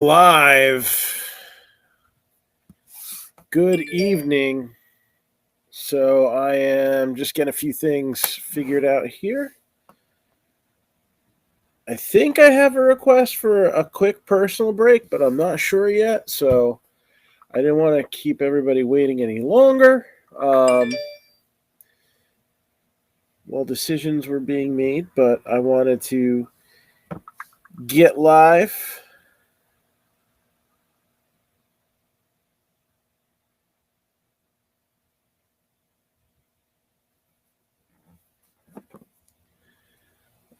Live. Good evening. So I am just getting a few things figured out here. I think I have a request for a quick personal break, but I'm not sure yet. So I didn't want to keep everybody waiting any longer. While decisions were being made, but I wanted to get live.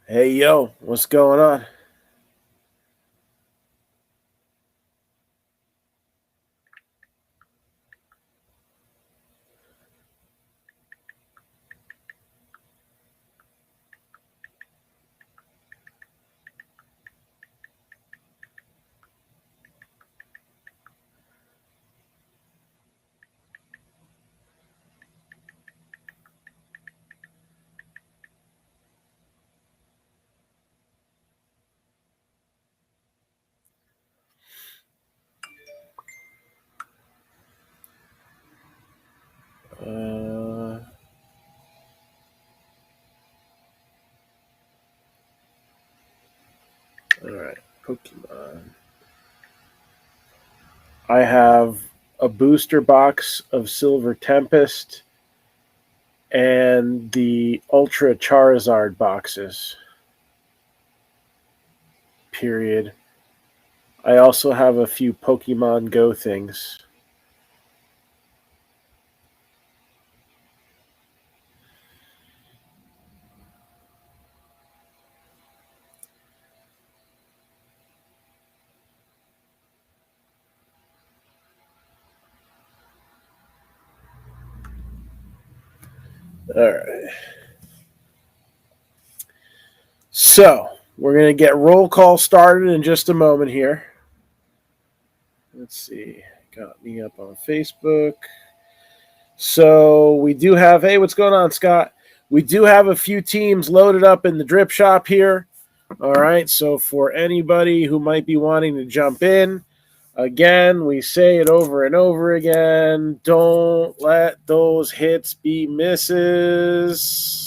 Hey, yo, what's going on? All right, Pokemon. I have a booster box of Silver Tempest and the Ultra Charizard boxes. Period. I also have a few Pokemon Go things. All right. So, we're going to get roll call started in just a moment here. Let's see. Got me up on Facebook. So, we do have, hey, what's going on, Scott? We do have a few teams loaded up in the drip shop here. All right. So, for anybody who might be wanting to jump in, again, we say it over and over again. Don't let those hits be misses.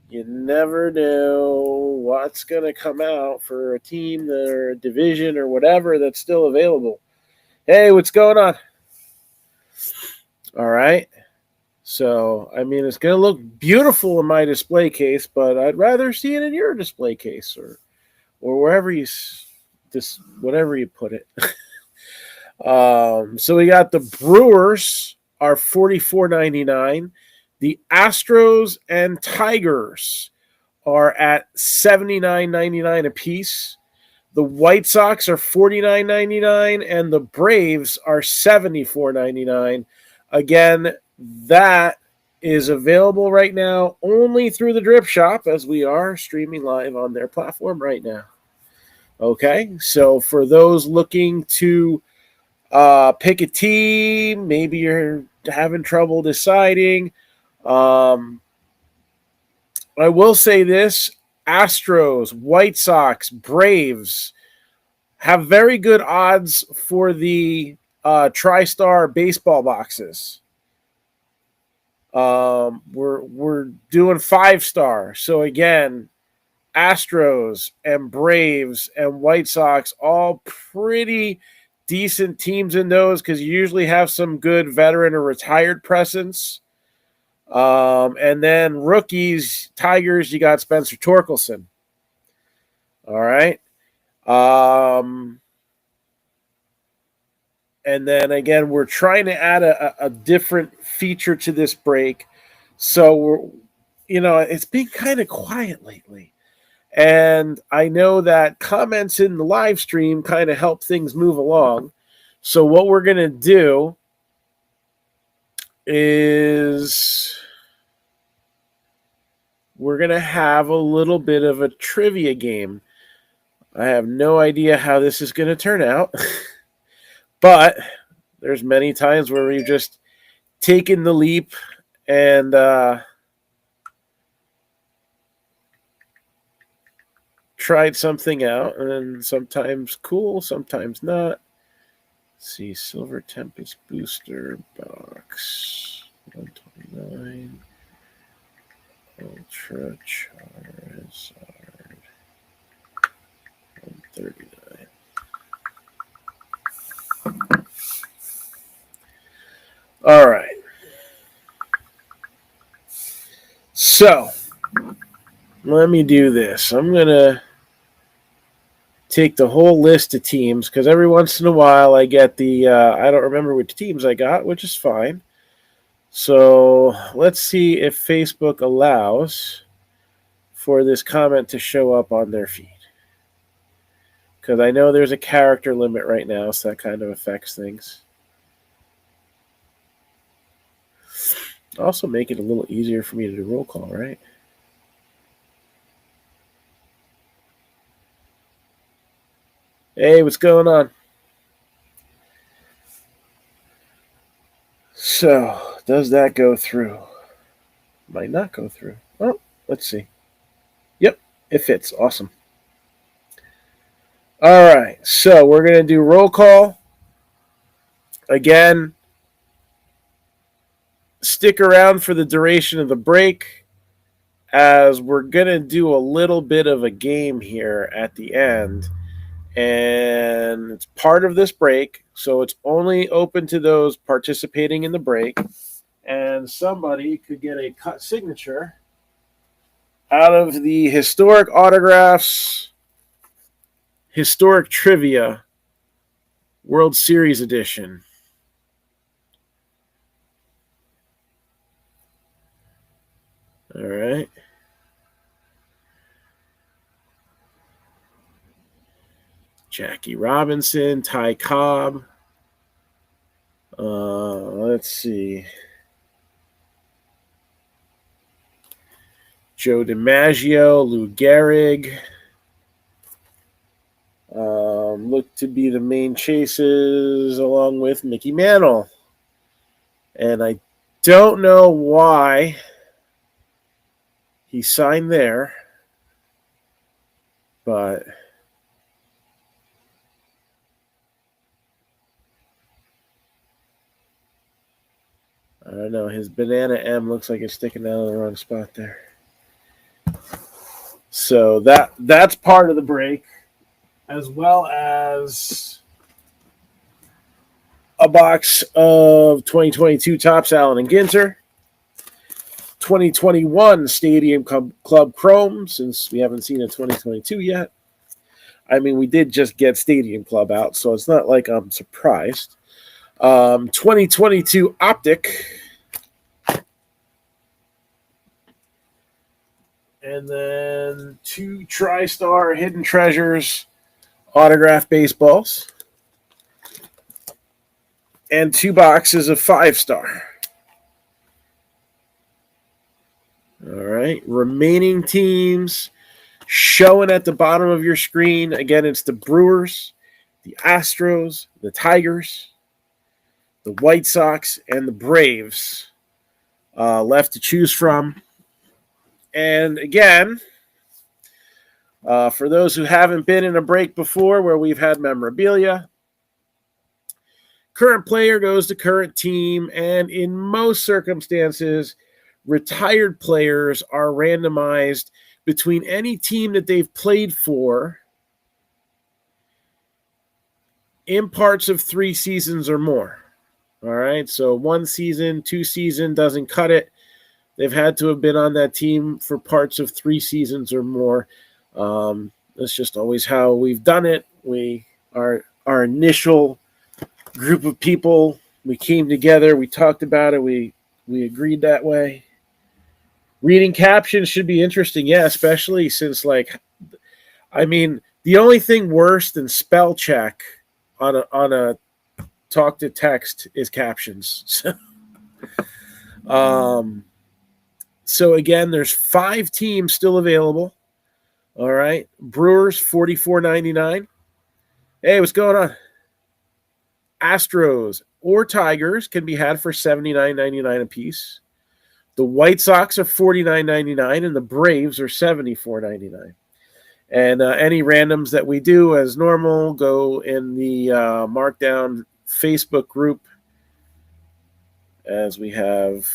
You never know what's going to come out for a team or a division or whatever that's still available. Hey, what's going on? All right. So, I mean, it's going to look beautiful in my display case, but I'd rather see it in your display case or wherever you just whatever you put it. So we got the Brewers are $44.99. The Astros and Tigers are at $79.99 a piece. The White Sox are $49.99 and the Braves are $74.99. Again, that is available right now only through the Drip Shop as we are streaming live on their platform right now. Okay, so for those looking to pick a team, maybe you're having trouble deciding. I will say this: Astros, White Sox, Braves have very good odds for the TriStar baseball boxes. We're doing 5-star, so again, Astros and Braves and White Sox, all pretty decent teams in those because you usually have some good veteran or retired presence. And then rookies, Tigers, you got Spencer Torkelson. All right. And then again, we're trying to add a different feature to this break. So it's been kind of quiet lately. And I know that comments in the live stream kind of help things move along. So what we're going to do is we're going to have a little bit of a trivia game. I have no idea how this is going to turn out. But there's many times where we've just taken the leap and tried something out, and sometimes cool, sometimes not. Let's see, Silver Tempest Booster Box 129, Ultra Charizard 139. All right. So, let me do this. I'm going to take the whole list of teams because every once in a while I get the, I don't remember which teams I got, which is fine. So, let's see if Facebook allows for this comment to show up on their feed. Because I know there's a character limit right now, so that kind of affects things. Also make it a little easier for me to do roll call, right? Hey, what's going on? So, does that go through? Might not go through. Oh, let's see. Yep, it fits. Awesome. All right, so we're going to do roll call. Again, stick around for the duration of the break, as we're going to do a little bit of a game here at the end. And it's part of this break, so it's only open to those participating in the break. And somebody could get a cut signature out of the Historic Autographs Historic Trivia World Series Edition. All right. Jackie Robinson, Ty Cobb. Let's see. Joe DiMaggio, Lou Gehrig. Look to be the main chases along with Mickey Mantle. And I don't know why he signed there, but I don't know. His banana M looks like it's sticking out of the wrong spot there. So that's part of the break, as well as a box of 2022 Topps Allen and Ginter, 2021 Stadium Club Chrome, since we haven't seen a 2022 yet. I mean, we did just get Stadium Club out, so it's not like I'm surprised. 2022 Optic. And then 2 TriStar Hidden Treasures autograph baseballs. And 2 boxes of 5-star. All right. Remaining teams showing at the bottom of your screen. Again, it's the Brewers, the Astros, the Tigers, the White Sox, and the Braves left to choose from. And again, for those who haven't been in a break before where we've had memorabilia, current player goes to current team, and in most circumstances, retired players are randomized between any team that they've played for in parts of 3 seasons or more. All right, so 1 season, 2 season doesn't cut it. They've had to have been on that team for parts of 3 seasons or more. That's just always how we've done it. Our initial group of people, we came together, we talked about it, we agreed that way. Reading captions should be interesting, yeah, especially since, like, I mean, the only thing worse than spell check on a talk to text is captions. So again, there's 5 teams still available. All right, Brewers $44.99. Hey, what's going on? Astros or Tigers can be had for $79.99 a piece. The White Sox are $49.99 and the Braves are $74.99. And any randoms that we do, as normal, go in the Marc-Down Facebook group, as we have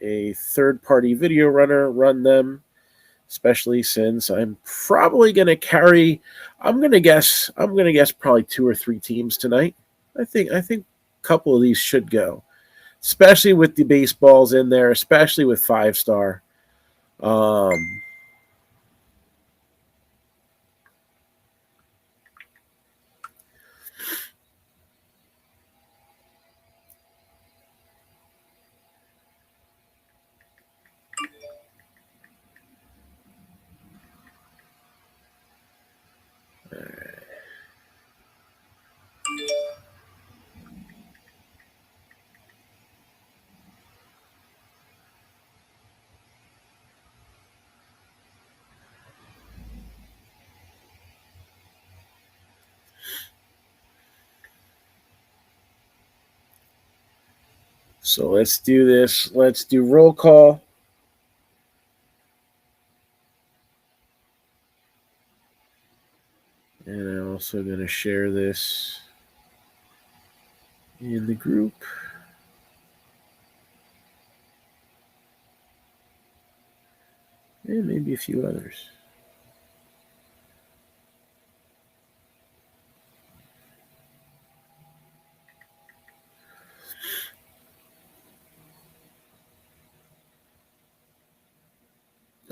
a third-party video runner run them, especially since I'm probably going to carry. I'm going to guess probably 2 or 3 teams tonight. I think a couple of these should go, especially with the baseballs in there, especially with 5-star. So let's do this. Let's do roll call. And I'm also going to share this in the group. And maybe a few others.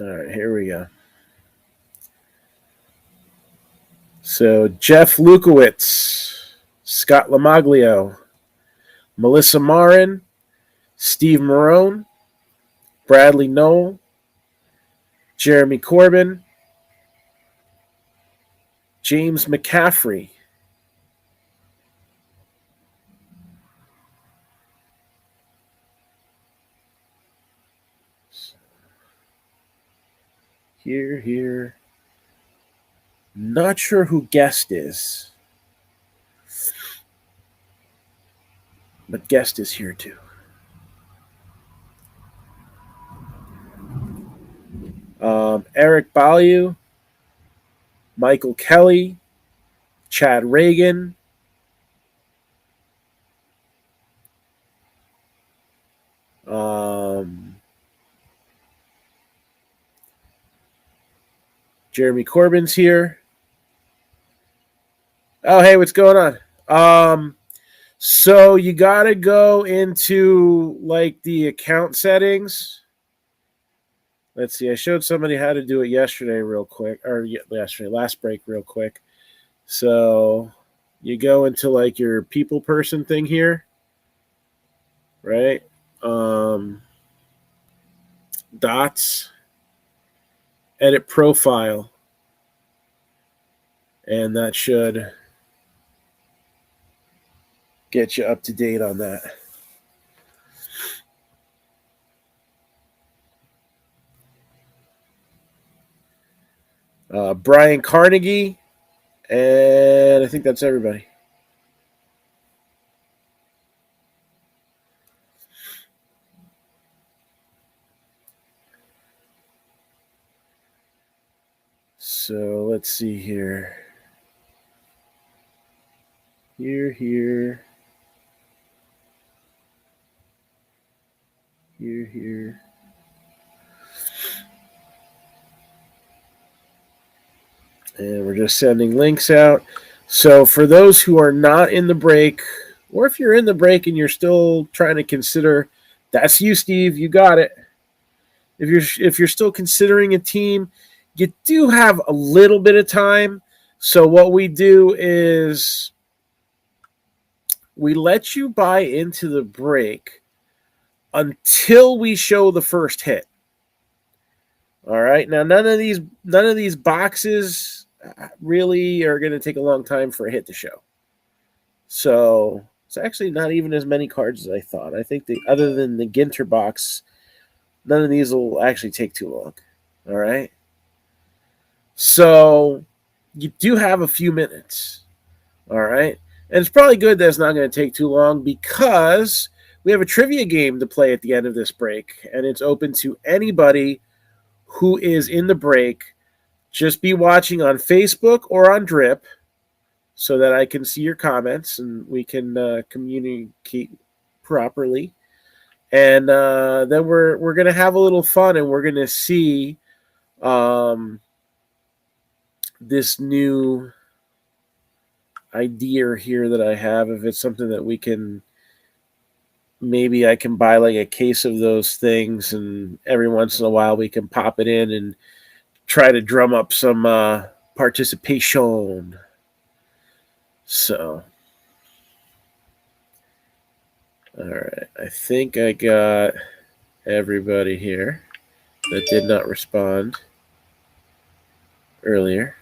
All right, here we go. So Jeff Lukowitz, Scott Lamaglio, Melissa Marin, Steve Marone, Bradley Knoll, Jeremy Corbin, James McCaffrey, here. Not sure who guest is, but guest is here too. Eric Baliu, Michael Kelly, Chad Reagan, Jeremy Corbin's here. Oh, hey, what's going on? So you got to go into like the account settings. Let's see. I showed somebody how to do it yesterday real quick, or last break real quick. So you go into like your people person thing here, right? Dots, edit profile, and that should get you up to date on that. Brian Carnegie, and I think that's everybody. So let's see here. Here. And we're just sending links out. So for those who are not in the break, or if you're in the break and you're still trying to consider, that's you, Steve. You got it. If you're still considering a team, you do have a little bit of time. So what we do is we let you buy into the break until we show the first hit. All right. Now none of these boxes really are going to take a long time for a hit to show. So it's actually not even as many cards as I thought. I think other than the Ginter box, none of these will actually take too long. All right. So you do have a few minutes. All right. And it's probably good that it's not going to take too long because we have a trivia game to play at the end of this break, and it's open to anybody who is in the break just be watching on Facebook or on Drip so that I can see your comments and we can communicate properly. And then we're gonna have a little fun, and we're gonna see this new idea here that I have. If it's something that we can, maybe I can buy like a case of those things, and every once in a while we can pop it in and try to drum up some participation. So, all right, I think I got everybody here that did not respond earlier.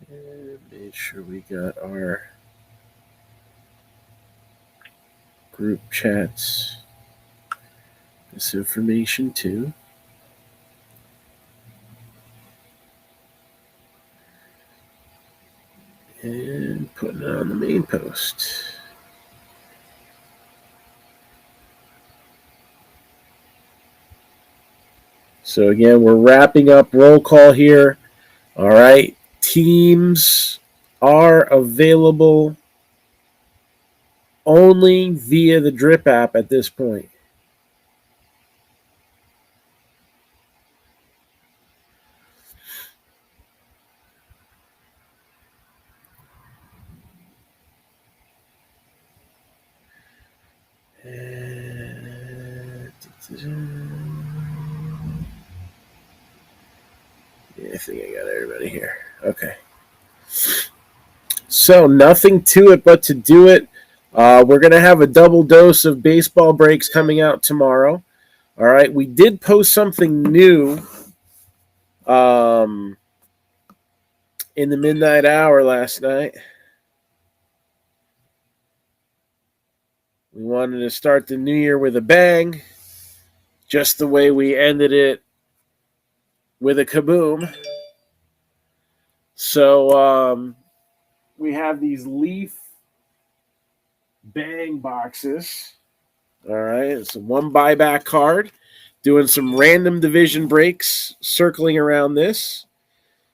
And made sure we got our group chats, this information too. And putting it on the main post. So again, we're wrapping up roll call here. All right. Teams are available only via the Drip app at this point. Yeah, I think I got everybody here. Okay. So nothing to it but to do it. We're going to have a double dose of baseball breaks coming out tomorrow. All right. We did post something new in the midnight hour last night. We wanted to start the new year with a bang, just the way we ended it with a kaboom. So we have these Leaf bang boxes. All right, it's one buyback card, doing some random division breaks, circling around this.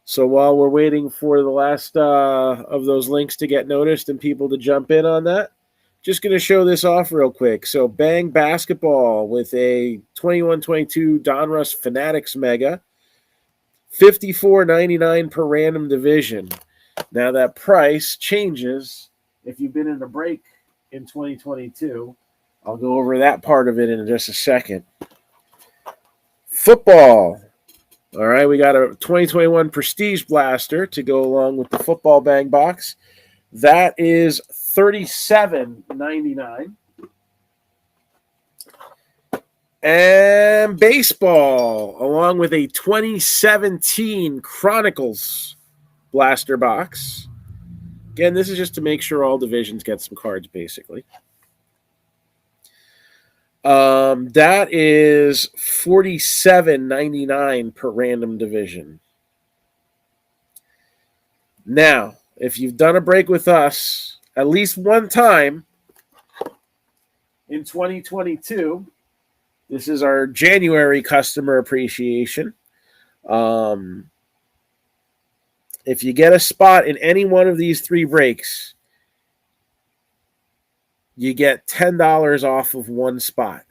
So while we're waiting for the last of those links to get noticed and people to jump in on that, just going to show this off real quick. So Bang Basketball with a 21-22 Donruss Fanatics Mega, $54.99 per random division. Now that price changes if you've been in a break in 2022. I'll go over that part of it in just a second. Football. All right, we got a 2021 Prestige Blaster to go along with the football bang box. That is $37.99. And baseball, along with a 2017 Chronicles Blaster box. Again, this is just to make sure all divisions get some cards, basically. That is $47.99 per random division. Now, if you've done a break with us at least one time in 2022, this is our January customer appreciation. If you get a spot in any one of these three breaks, you get $10 off of one spot,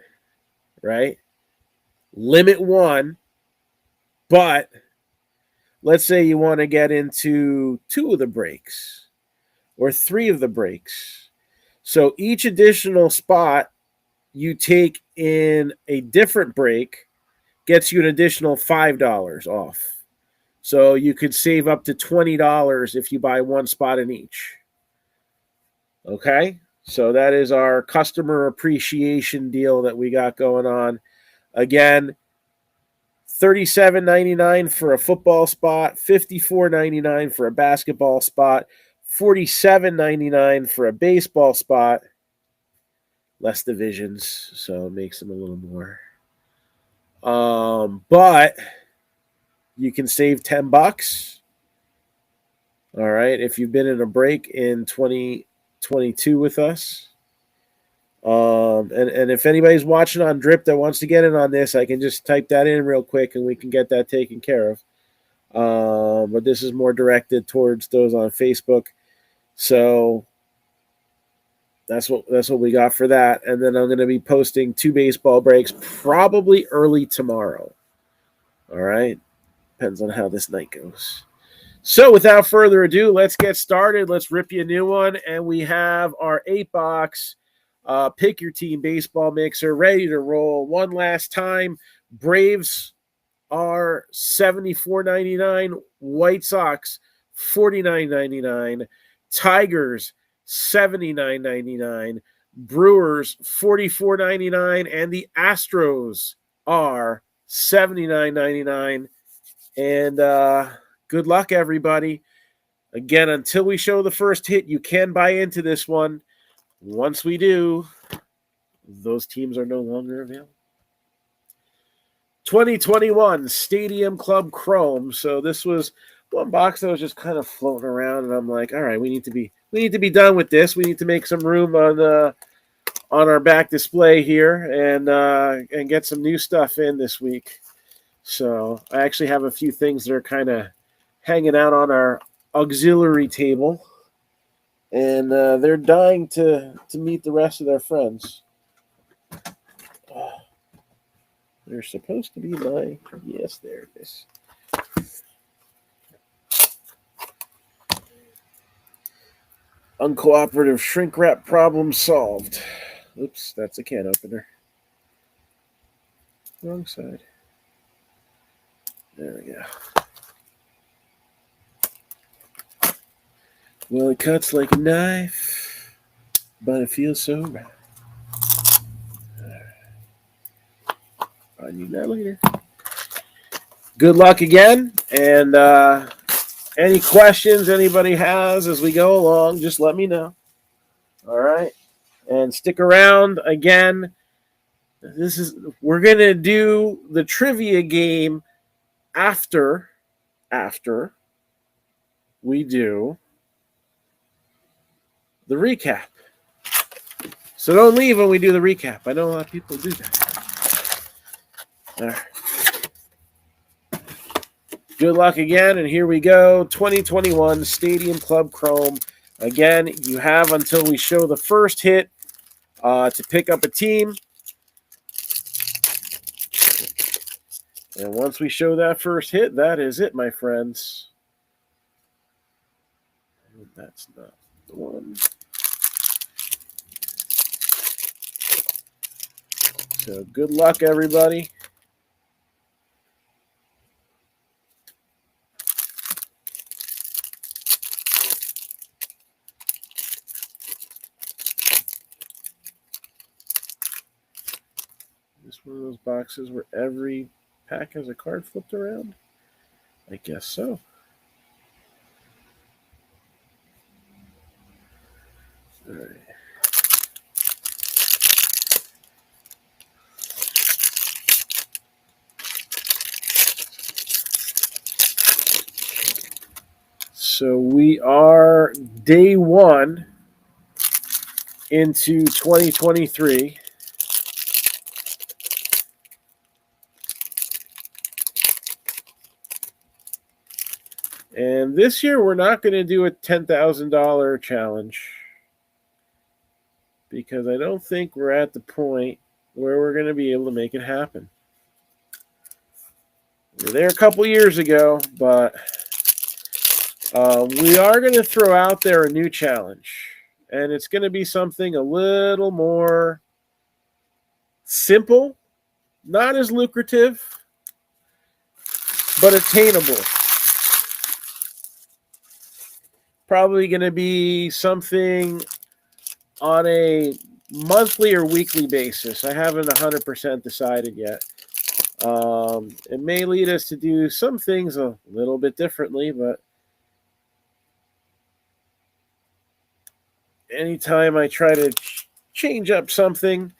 right? Limit one, but let's say you want to get into two of the breaks or three of the breaks. So each additional spot you take in a different break gets you an additional $5 off. So you could save up to $20 if you buy one spot in each. Okay? So that is our customer appreciation deal that we got going on. Again, $37.99 for a football spot, $54.99 for a basketball spot, $47.99 for a baseball spot, less divisions, so it makes them a little more. But you can save $10. All right, if you've been in a break in 2022 with us. And if anybody's watching on Drip that wants to get in on this, I can just type that in real quick and we can get that taken care of. But this is more directed towards those on Facebook. So that's what we got for that. And then I'm going to be posting 2 baseball breaks probably early tomorrow. All right. Depends on how this night goes. So without further ado, let's get started. Let's rip you a new one. And we have our 8-box pick your team baseball mixer ready to roll one last time. Braves are $74.99. White Sox $49.99. Tigers $79.99. Brewers $44.99. And the Astros are $79.99. And good luck, everybody. Again, until we show the first hit, you can buy into this one. Once we do, those teams are no longer available. 2021 Stadium Club Chrome. So this was one box that was just kind of floating around, and I'm like, all right, we need to be done with this. We need to make some room on our back display here and get some new stuff in this week. So I actually have a few things that are kind of hanging out on our auxiliary table. And they're dying to meet the rest of their friends. They're supposed to be yes, there it is. Uncooperative shrink wrap problem solved. Oops, that's a can opener. Wrong side. There we go. Well, it cuts like a knife, but it feels so right. I need that later. Good luck again, and any questions anybody has as we go along, just let me know. All right, and stick around again. We're gonna do the trivia game after we do the recap. So don't leave when we do the recap. I know a lot of people do that. All right. Good luck again, and here we go. 2021 Stadium Club Chrome. Again, you have until we show the first hit to pick up a team. And once we show that first hit, that is it, my friends. That's not the one. So good luck, everybody. This is one of those boxes where every pack has a card flipped around? I guess so. All right. So we are day one into 2023. And this year we're not going to do a $10,000 challenge because I don't think we're at the point where we're going to be able to make it happen. We were there a couple years ago, but we are going to throw out there a new challenge. And it's going to be something a little more simple, not as lucrative, but attainable. Probably going to be something on a monthly or weekly basis. I haven't 100% decided yet. It may lead us to do some things a little bit differently, but anytime I try to change up something.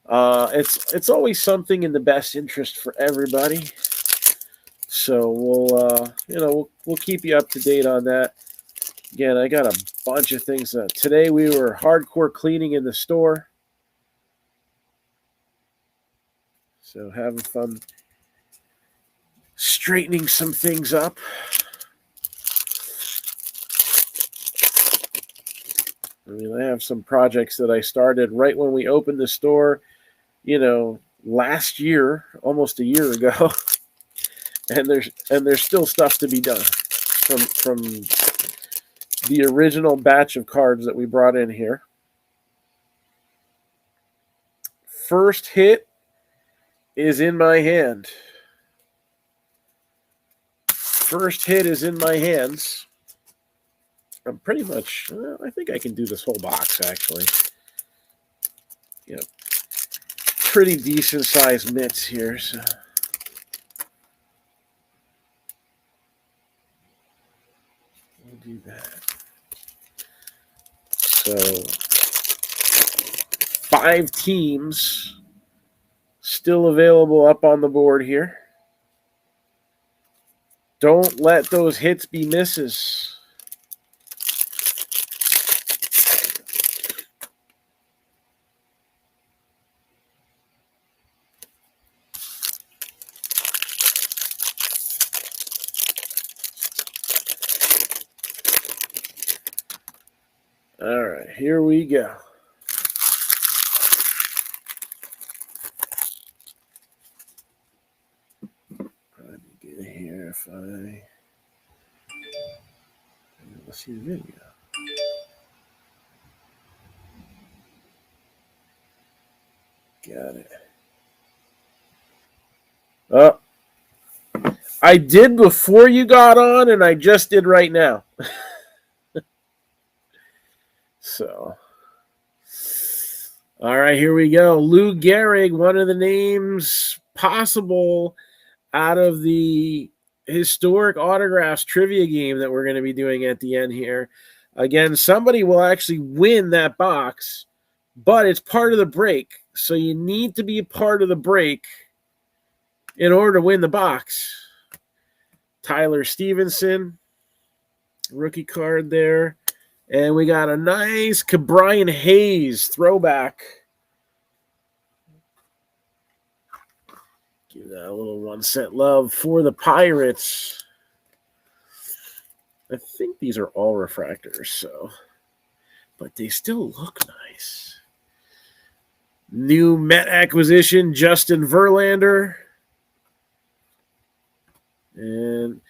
It's always something in the best interest for everybody. So we'll keep you up to date on that. Again, I got a bunch of things. Today we were hardcore cleaning in the store. So having fun straightening some things up. I mean, I have some projects that I started right when we opened the store, last year, almost a year ago. And there's still stuff to be done from the original batch of cards that we brought in here. First hit is in my hand. First hit is in my hands. I'm pretty much, I think I can do this whole box, actually. Pretty decent sized mitts here, so. We'll do that. So, 5 teams still available up on the board here. Don't let those hits be misses. All right, here we go. Let me get here if let's see the video. Got it. Oh, I did before you got on, and I just did right now. So, all right, here we go. Lou Gehrig, one of the names possible out of the historic autographs trivia game that we're going to be doing at the end here. Again, somebody will actually win that box, but it's part of the break. So you need to be a part of the break in order to win the box. Tyler Stevenson, rookie card there. And we got a nice Brian Hayes throwback. Give that a little 1 cent love for the Pirates. I think these are all refractors, but they still look nice. New Met acquisition, Justin Verlander. And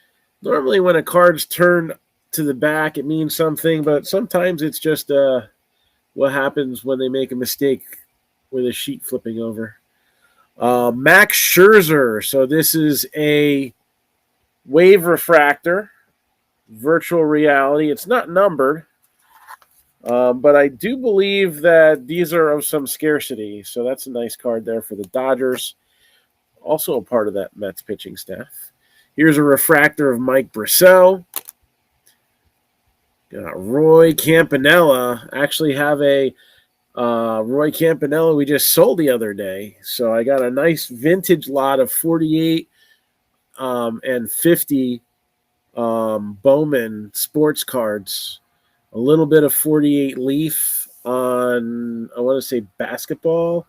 normally when a card's turned to the back, it means something, but sometimes it's just what happens when they make a mistake with a sheet flipping over. Max Scherzer. So this is a wave refractor, virtual reality. It's not numbered, but I do believe that these are of some scarcity. So that's a nice card there for the Dodgers. Also a part of that Mets pitching staff. Here's a refractor of Mike Brissell. Got Roy Campanella. Actually have a Roy Campanella we just sold the other day. So I got a nice vintage lot of 48 and 50 Bowman sports cards. A little bit of 48 Leaf on, I want to say, basketball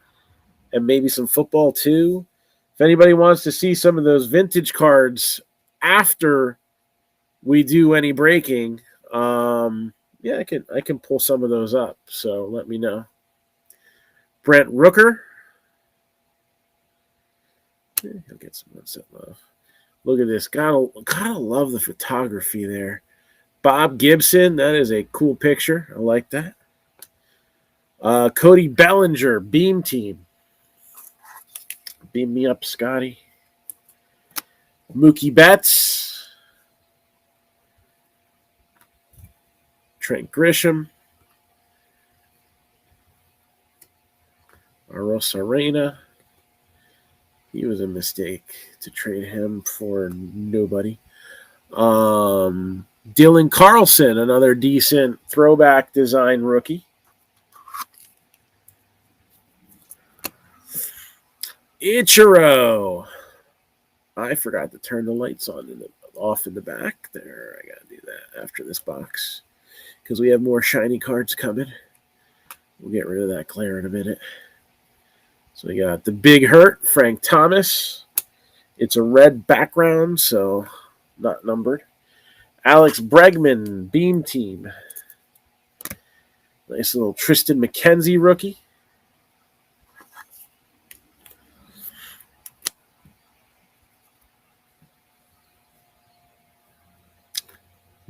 and maybe some football too. If anybody wants to see some of those vintage cards after we do any breaking, yeah, I can pull some of those up. So let me know. Brent Rooker. Yeah, he'll get some 1 cent love. Look at this. Gotta love the photography there. Bob Gibson. That is a cool picture. I like that. Cody Bellinger, Beam Team. Beam me up, Scotty. Mookie Betts. Trent Grisham. Arena. He was a mistake to trade him for nobody. Dylan Carlson, another decent throwback design rookie. Ichiro. I forgot to turn the lights on off in the back. There, I gotta do that after this box because we have more shiny cards coming. We'll get rid of that glare in a minute. So we got the Big Hurt, Frank Thomas. It's a red background, so not numbered. Alex Bregman, Beam Team. Nice little Tristan McKenzie rookie.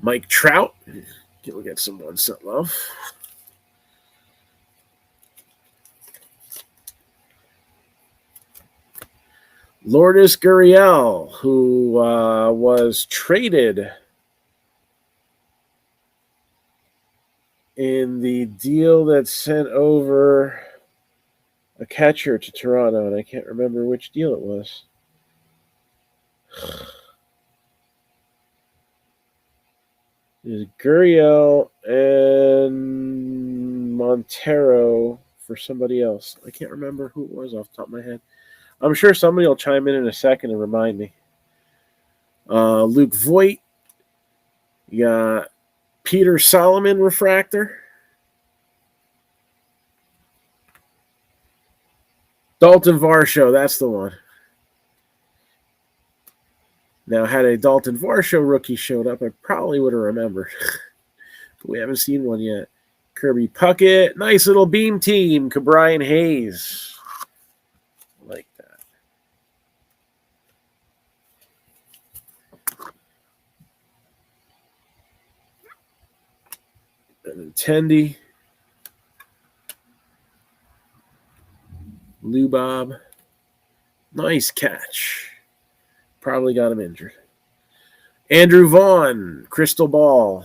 Mike Trout. We'll get some one set love. Lourdes Gurriel, who was traded in the deal that sent over a catcher to Toronto, and I can't remember which deal it was. It was Gurriel and Montero for somebody else. I can't remember who it was off the top of my head. I'm sure somebody will chime in a second and remind me. Luke Voigt. You got Peter Solomon refractor. Dalton Varsho, that's the one. Now, had a Dalton Varsho rookie showed up, I probably would have remembered. But we haven't seen one yet. Kirby Puckett. Nice little Beam Team. Cabrian Hayes. I like that. Benintendi. Lou Bob. Nice catch. Probably got him injured. Andrew Vaughn. Crystal Ball.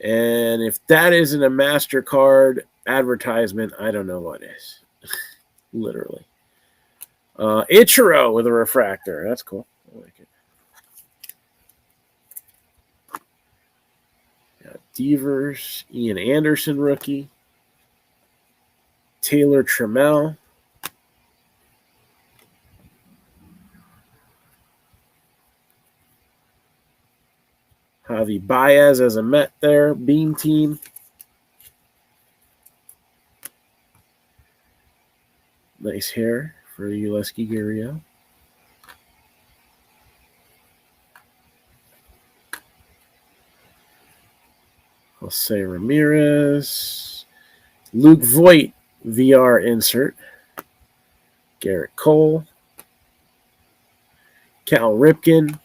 And if that isn't a MasterCard advertisement, I don't know what is. Literally. Ichiro with a refractor. That's cool. I like it. Got Devers. Ian Anderson rookie. Taylor Trammell. Javi Baez as a Met there. Beam Team. Nice hair for Yulesky Gurriel. Jose Ramirez. Luke Voigt VR insert. Garrett Cole. Cal Ripken.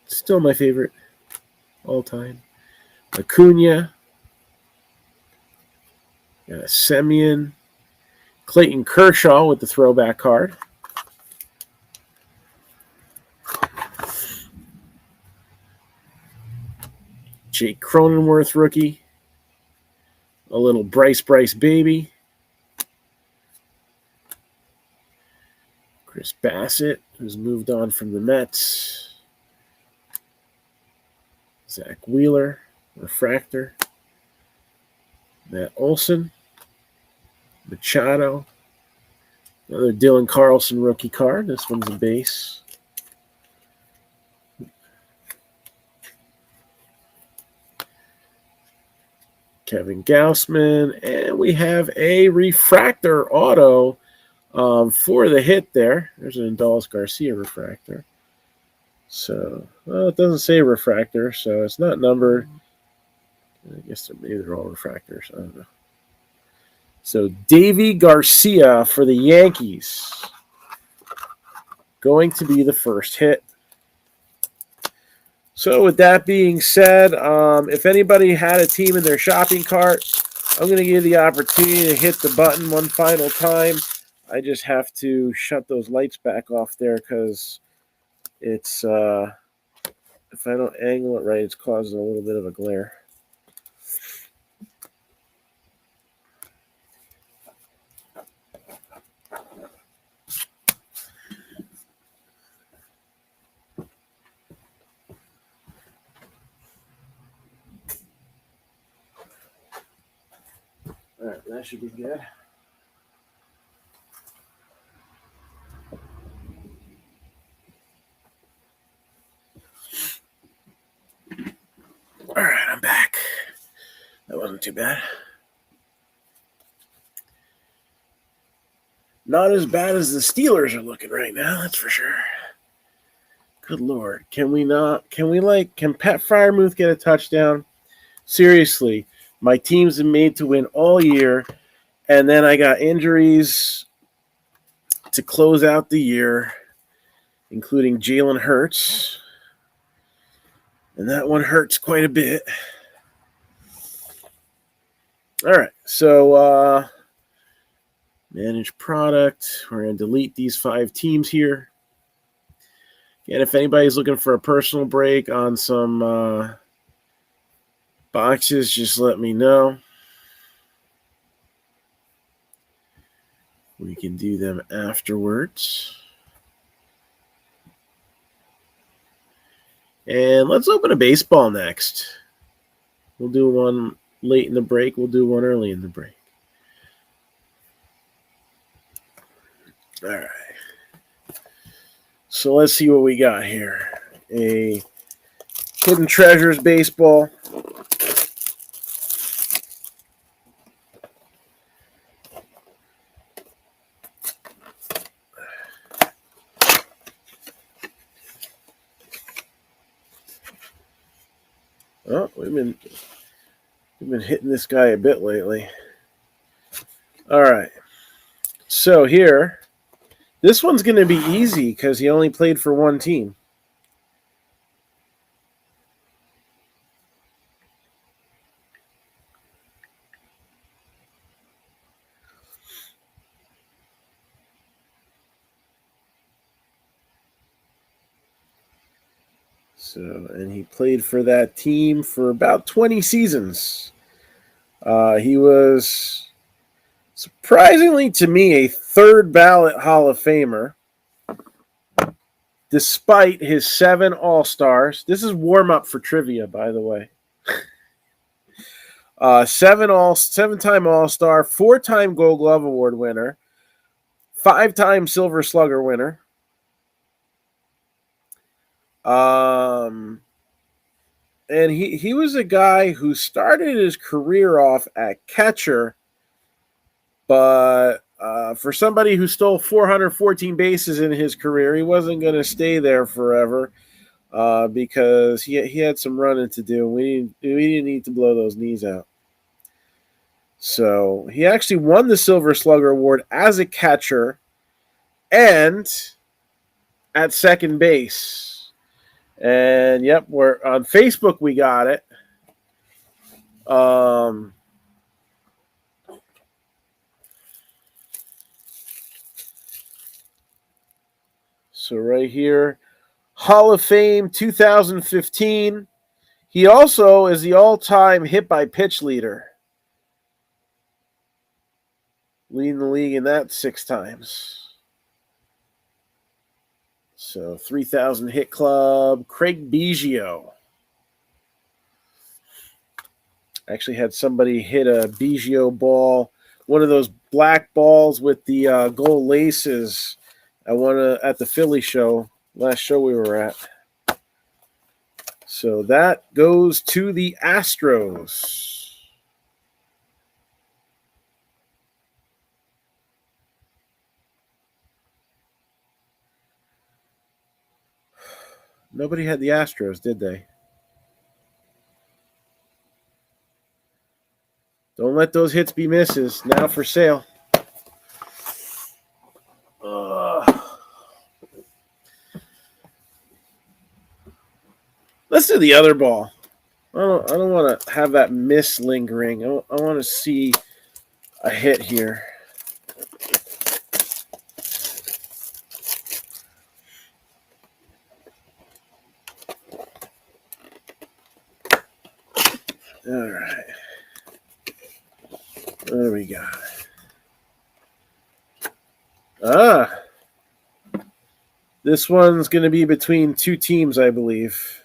Still my favorite all time. Acuna. Got a Semien. Clayton Kershaw with the throwback card. Jake Cronenworth rookie. A little Bryce baby. Chris Bassett, who's moved on from the Mets. Zach Wheeler, refractor. Matt Olson. Machado. Another Dylan Carlson rookie card. This one's a base. Kevin Gausman. And we have a refractor auto for the hit there. There's an Adolis Garcia refractor. So, well, it doesn't say refractor, so it's not numbered. I guess maybe they're all refractors. I don't know. So, Davy Garcia for the Yankees. Going to be the first hit. So, with that being said, if anybody had a team in their shopping cart, I'm going to give you the opportunity to hit the button one final time. I just have to shut those lights back off there because it's, if I don't angle it right, it's causing a little bit of a glare. All right, that should be good. All right, I'm back. That wasn't too bad. Not as bad as the Steelers are looking right now, that's for sure. Good Lord. Can Pat Fryermuth get a touchdown? Seriously, my team's been made to win all year, and then I got injuries to close out the year, including Jalen Hurts. And that one hurts quite a bit. All right, so manage product. We're going to delete these 5 teams here. And if anybody's looking for a personal break on some boxes, just let me know. We can do them afterwards. And let's open a baseball next. We'll do one late in the break. We'll do one early in the break. All right. So let's see what we got here. A Hidden Treasures baseball. Oh, we've been hitting this guy a bit lately. All right. So here, this one's going to be easy because he only played for one team. So, and he played for that team for about 20 seasons. He was, surprisingly to me, a third ballot Hall of Famer, despite his 7 All-Stars. This is warm-up for trivia, by the way. 7-time All-Star, 4-time Gold Glove Award winner, 5-time Silver Slugger winner. And he was a guy who started his career off at catcher, but for somebody who stole 414 bases in his career, he wasn't going to stay there forever because he had some running to do. We didn't need to blow those knees out. So he actually won the Silver Slugger Award as a catcher and at second base. And yep, we're on Facebook. We got it. So right here, Hall of Fame 2015. He also is the all-time hit by pitch leader, leading the league in that 6 times. So 3,000 hit club, Craig Biggio. Actually had somebody hit a Biggio ball, one of those black balls with the gold laces at the Philly show, last show we were at. So that goes to the Astros. Nobody had the Astros, did they? Don't let those hits be misses. Now for sale. Let's do the other ball. I don't want to have that miss lingering. I want to see a hit here. All right. There we go. This one's going to be between 2 teams, I believe.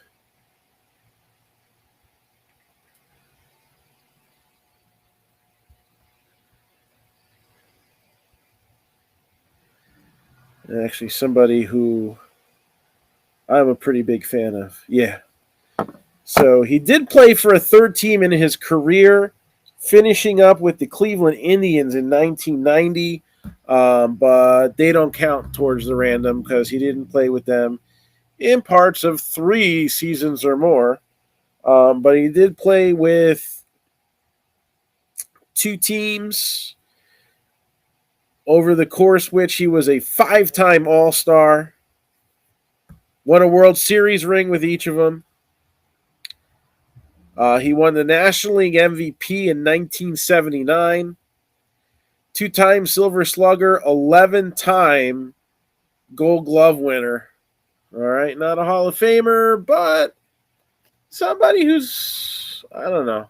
Actually, somebody who I'm a pretty big fan of. Yeah. So he did play for a third team in his career, finishing up with the Cleveland Indians in 1990. But they don't count towards the random because he didn't play with them in parts of 3 seasons or more. But he did play with 2 teams over the course which he was a 5-time All-Star, won a World Series ring with each of them. He won the National League MVP in 1979, 2-time Silver Slugger, 11-time Gold Glove winner. All right, not a Hall of Famer, but somebody who's, I don't know,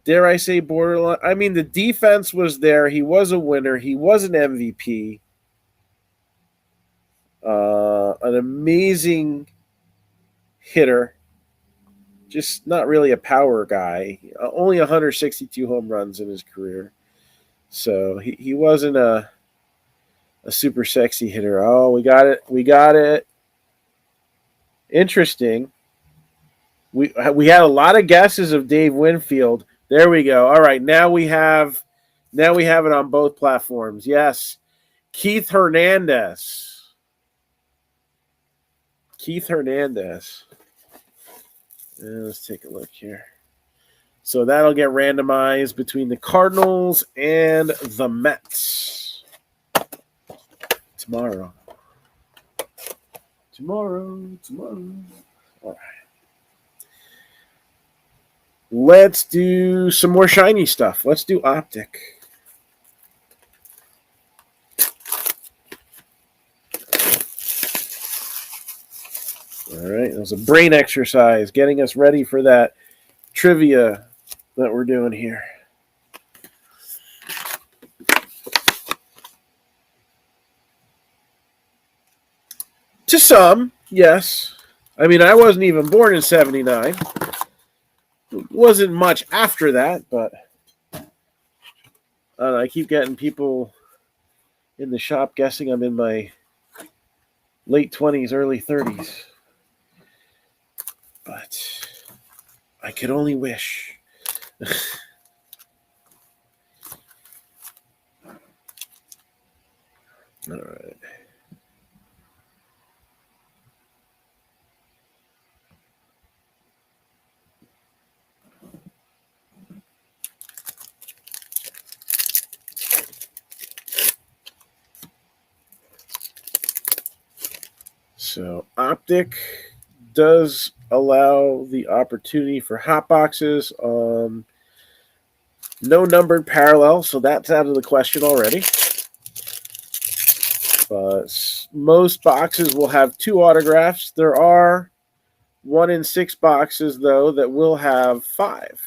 dare I say borderline. I mean, the defense was there. He was a winner. He was an MVP. An amazing hitter. Just not really a power guy. Only 162 home runs in his career. So he wasn't a super sexy hitter. Oh, we got it. We got it. Interesting. We had a lot of guesses of Dave Winfield. There we go. All right, now we have it on both platforms. Yes. Keith Hernandez. Keith Hernandez. Let's take a look here. So that'll get randomized between the Cardinals and the Mets tomorrow. Tomorrow. All right. Let's do some more shiny stuff. Let's do Optic. All right. It was a brain exercise getting us ready for that trivia that we're doing here. To some, yes. I mean, I wasn't even born in 79. It wasn't much after that, but I keep getting people in the shop guessing I'm in my late 20s, early 30s. But I could only wish. All right. So Optic does allow the opportunity for hot boxes. No numbered parallel, so that's out of the question already. But most boxes will have 2 autographs. There are 1 in 6 boxes, though, that will have 5.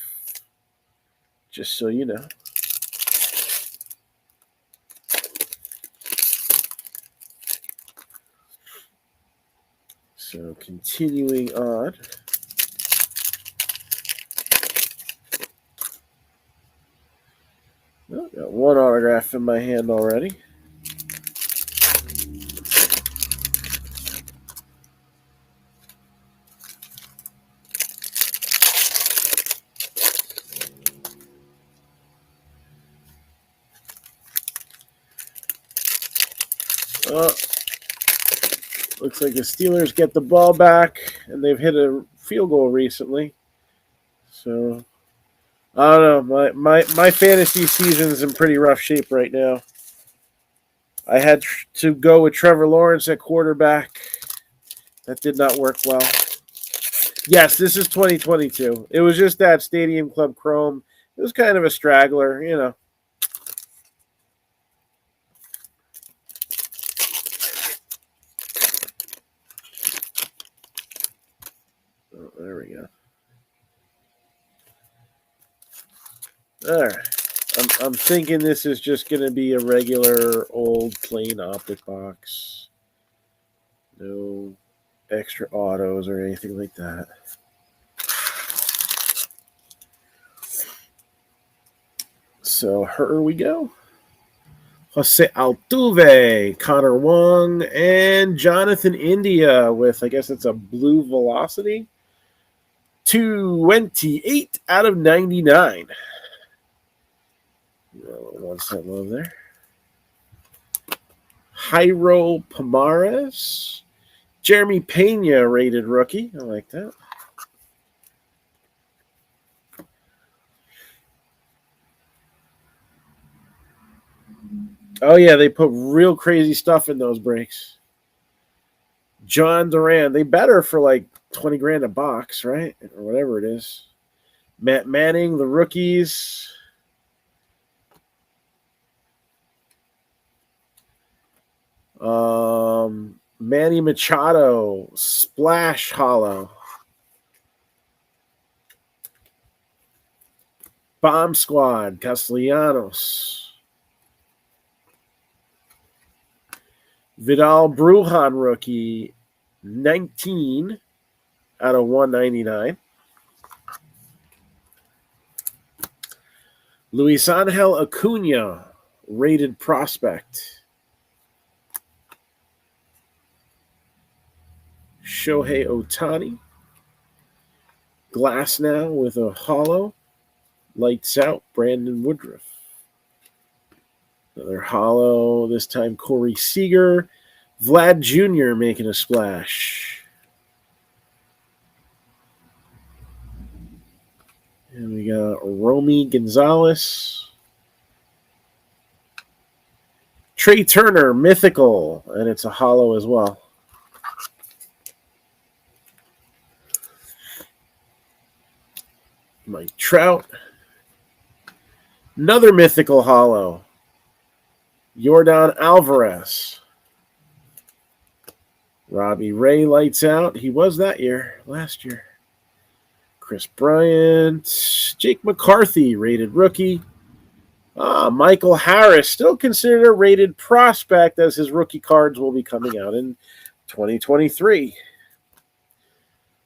Just so you know. So continuing on. Oh, got 1 autograph in my hand already. Looks like the Steelers get the ball back, and they've hit a field goal recently. So, I don't know. My fantasy season's in pretty rough shape right now. I had to go with Trevor Lawrence at quarterback. That did not work well. Yes, this is 2022. It was just that Stadium Club Chrome. It was kind of a straggler, you know. Oh, there we go. All right. I'm thinking this is just going to be a regular old plain Optic box. No extra autos or anything like that. So here we go. Jose Altuve, Connor Wong, and Jonathan India with, I guess it's a blue velocity. 28 out of 99. One cent love there. Jairo Pomares. Jeremy Pena, rated rookie. I like that. Oh, yeah, they put real crazy stuff in those breaks. John Duran. They better for like 20 grand a box, right? Or whatever it is. Matt Manning, the rookies. Manny Machado, Splash Hollow. Bomb Squad, Castellanos. Vidal Brujan rookie, 19 out of 199. Luis Angel Acuna, rated prospect. Shohei Ohtani. Glass now with a hollow. Lights out, Brandon Woodruff. Another hollow, this time Corey Seager. Vlad Jr. making a splash. And we got Romy Gonzalez. Trey Turner, mythical, and it's a hollow as well. Mike Trout. Another mythical hollow. Yordan Alvarez. Robbie Ray lights out. He was that year, last year. Chris Bryant. Jake McCarthy, rated rookie. Michael Harris, still considered a rated prospect as his rookie cards will be coming out in 2023.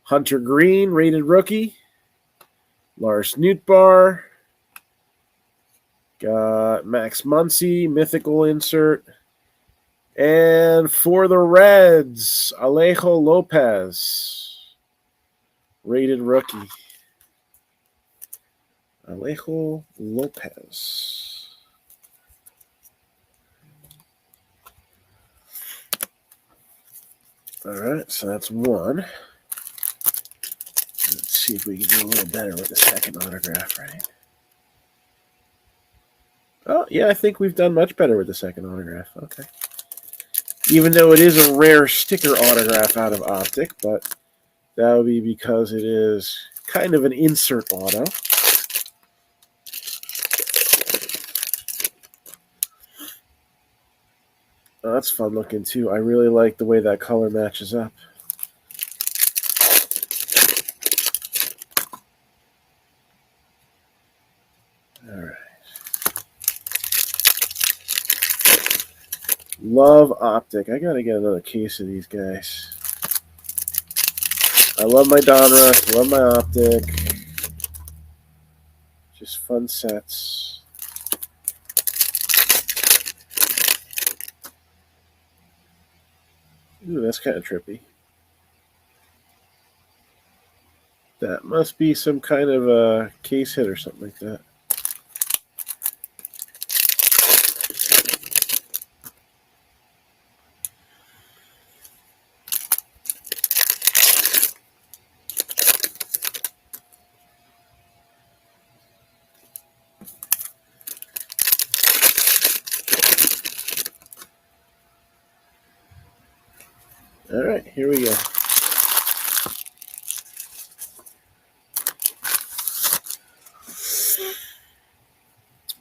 Hunter Green, rated rookie. Lars Nootbaar. Got Max Muncy, mythical insert. And for the Reds, Alejo Lopez, rated rookie. Alejo Lopez. All right, so that's one. Let's see if we can do a little better with the second autograph, right? Oh, yeah, I think we've done much better with the second autograph. Okay. Even though it is a rare sticker autograph out of Optic, but that would be because it is kind of an insert auto. Oh, that's fun looking too. I really like the way that color matches up. All right. Love Optic. I gotta get another case of these guys. I love my Donruss. Love my Optic. Just fun sets. Ooh, that's kind of trippy. That must be some kind of a case hit or something like that. All right, here we go.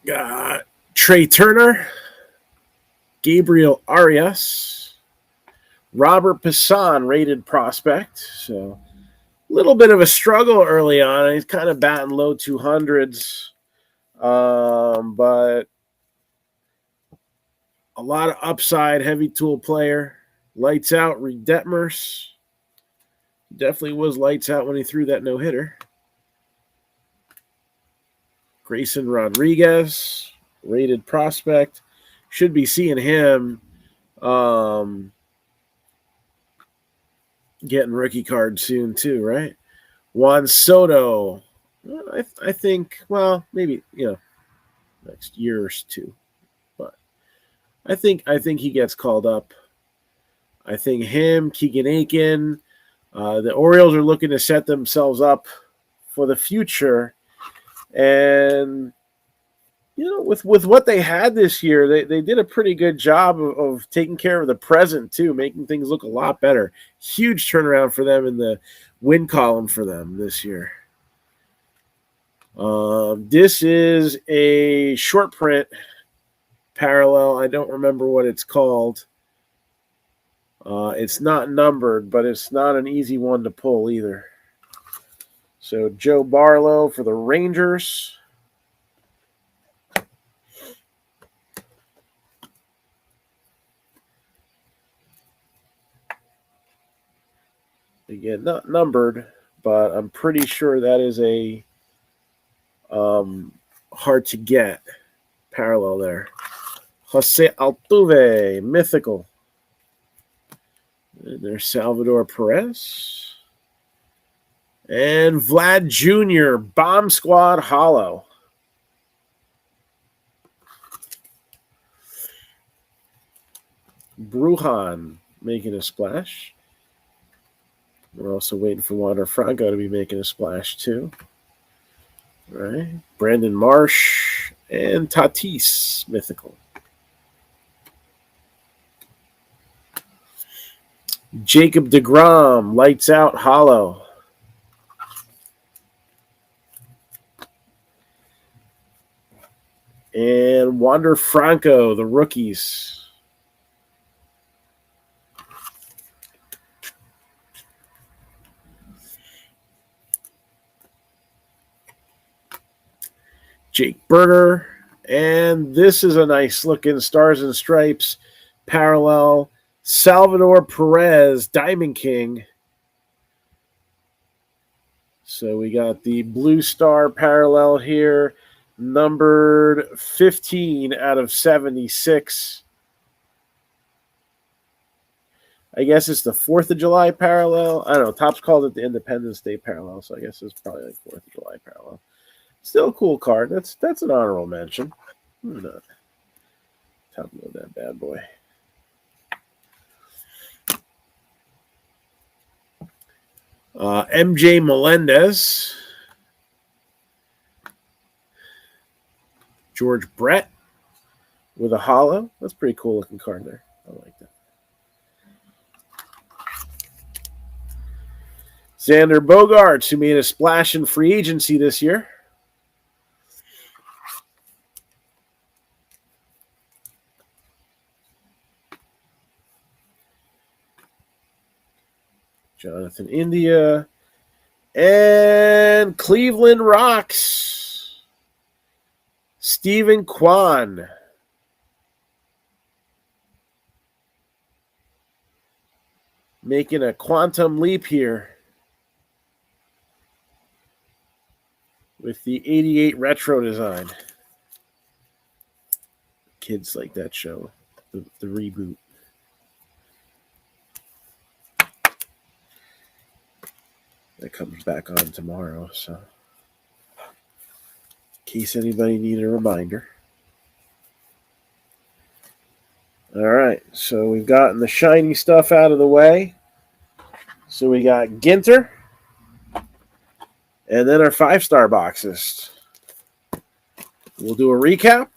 Got Trey Turner, Gabriel Arias, Robert Passan, rated prospect. So a little bit of a struggle early on. He's kind of batting low 200s, but a lot of upside, heavy tool player. Lights out, Reed Detmers. Definitely was lights out when he threw that no-hitter. Grayson Rodriguez, rated prospect. should be seeing him getting rookie card soon too, right? Juan Soto. I think, well, maybe, next year or two. But I think he gets called up. I think him, Keegan Aiken, the Orioles are looking to set themselves up for the future. And, with what they had this year, they did a pretty good job of taking care of the present, too, making things look a lot better. Huge turnaround for them in the win column for them this year. This is a short print parallel. I don't remember what it's called. It's not numbered, but it's not an easy one to pull either. So Joe Barlow for the Rangers. Again, not numbered, but I'm pretty sure that is a hard to get parallel there. Jose Altuve, mythical. And there's Salvador Perez. And Vlad Jr., Bomb Squad Hollow. Brujan making a splash. We're also waiting for Wander Franco to be making a splash too. All right. Brandon Marsh and Tatis, mythical. Jacob deGrom, lights out, hollow. And Wander Franco, the rookies. Jake Burger. And this is a nice looking Stars and Stripes parallel. Salvador Perez, Diamond King. So we got the Blue Star parallel here, numbered 15 out of 76. I guess it's the 4th of July parallel. I don't know. Topps called it the Independence Day parallel, so I guess it's probably like 4th of July parallel. Still a cool card. That's an honorable mention. Who not? Top load that bad boy. MJ Melendez. George Brett with a hollow. That's a pretty cool looking card there. I like that. Xander Bogaerts, who made a splash in free agency this year. Jonathan India. And Cleveland Rocks. Stephen Kwan. Making a quantum leap here with the 88 retro design. Kids like that show, the reboot. That comes back on tomorrow, so in case anybody needed a reminder. All right, so we've gotten the shiny stuff out of the way. So we got Ginter, and then our 5-star boxes. We'll do a recap,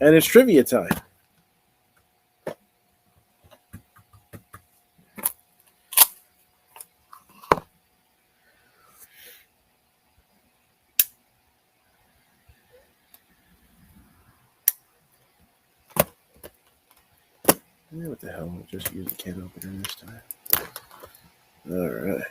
and it's trivia time. What the hell? I'll just use a can opener this time. All right.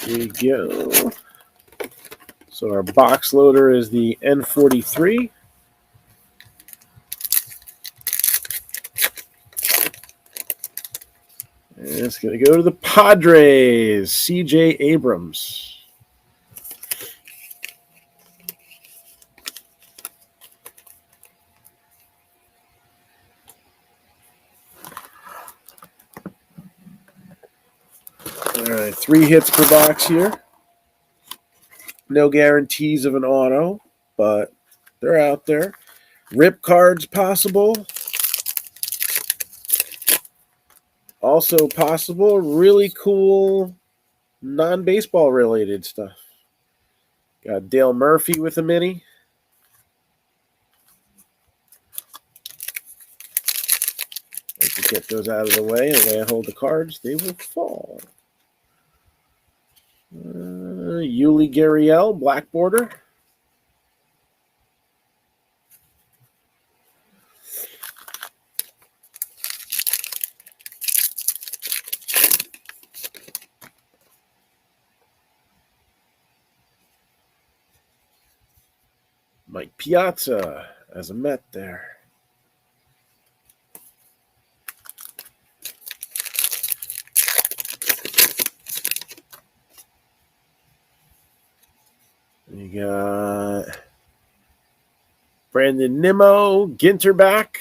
Here we go. So our box loader is the N43. And it's going to go to the Padres, C.J. Abrams. All right, 3 hits per box here. No guarantees of an auto, but they're out there. Rip cards possible. Also possible, really cool non-baseball related stuff. Got Dale Murphy with a mini. As you get those out of the way, the way I hold the cards, they will fall. Yuli Gurriel, black border. Mike Piazza as a Met there. You got Brandon Nimmo, Ginter back,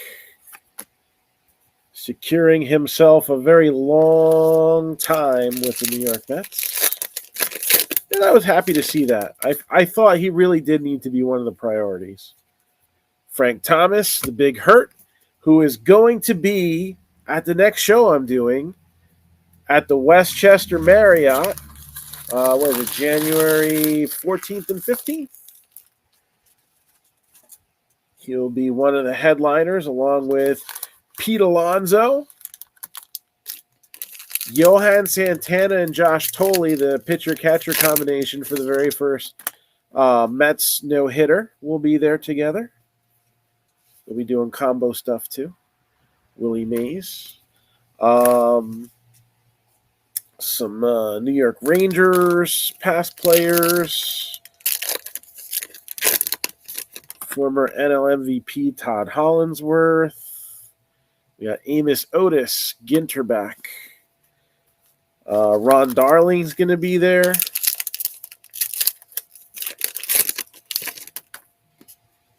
securing himself a very long time with the New York Mets. And I was happy to see that. I thought he really did need to be one of the priorities. Frank Thomas, the big hurt, who is going to be at the next show I'm doing at the Westchester Marriott. What is it, January 14th and 15th? He'll be one of the headliners along with Pete Alonso, Johan Santana, and Josh Tolley, the pitcher-catcher combination for the very first Mets no-hitter, will be there together. We'll be doing combo stuff too. Willie Mays. Some New York Rangers past players. Former NL MVP Todd Hollinsworth. We got Amos Otis, Ginter back. Ron Darling's going to be there.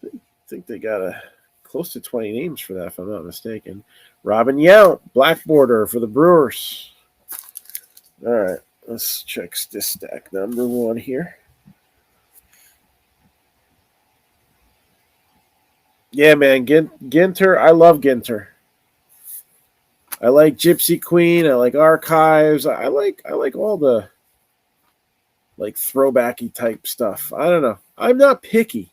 I think they got close to 20 names for that, if I'm not mistaken. Robin Yount, black border for the Brewers. All right, let's check this stack number 1 here. Yeah, man, Ginter. I love Ginter. I like Gypsy Queen. I like Archives. I like all the like throwbacky type stuff. I don't know. I'm not picky.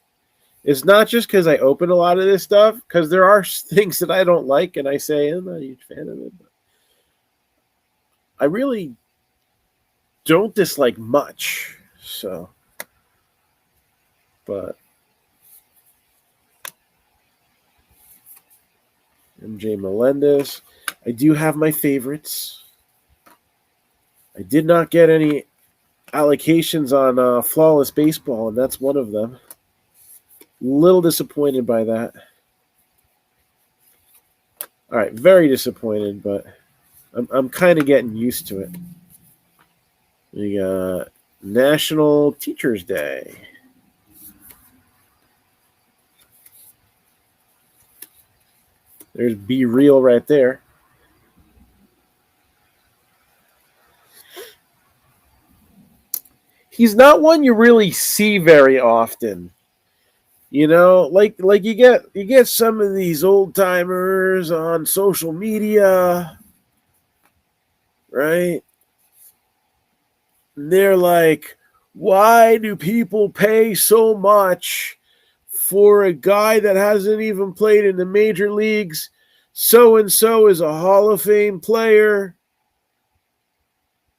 It's not just because I open a lot of this stuff, because there are things that I don't like, and I say I'm not a huge fan of it. But I really don't dislike much. So, but MJ Melendez. I do have my favorites. I did not get any allocations on Flawless Baseball, and that's one of them. Little disappointed by that. All right, very disappointed, but I'm kind of getting used to it. We got National Teachers Day. There's Be Real right there. He's not one you really see very often. You know, like you get some of these old timers on social media, right? And they're like, why do people pay so much for a guy that hasn't even played in the major leagues? So and so is a Hall of Fame player.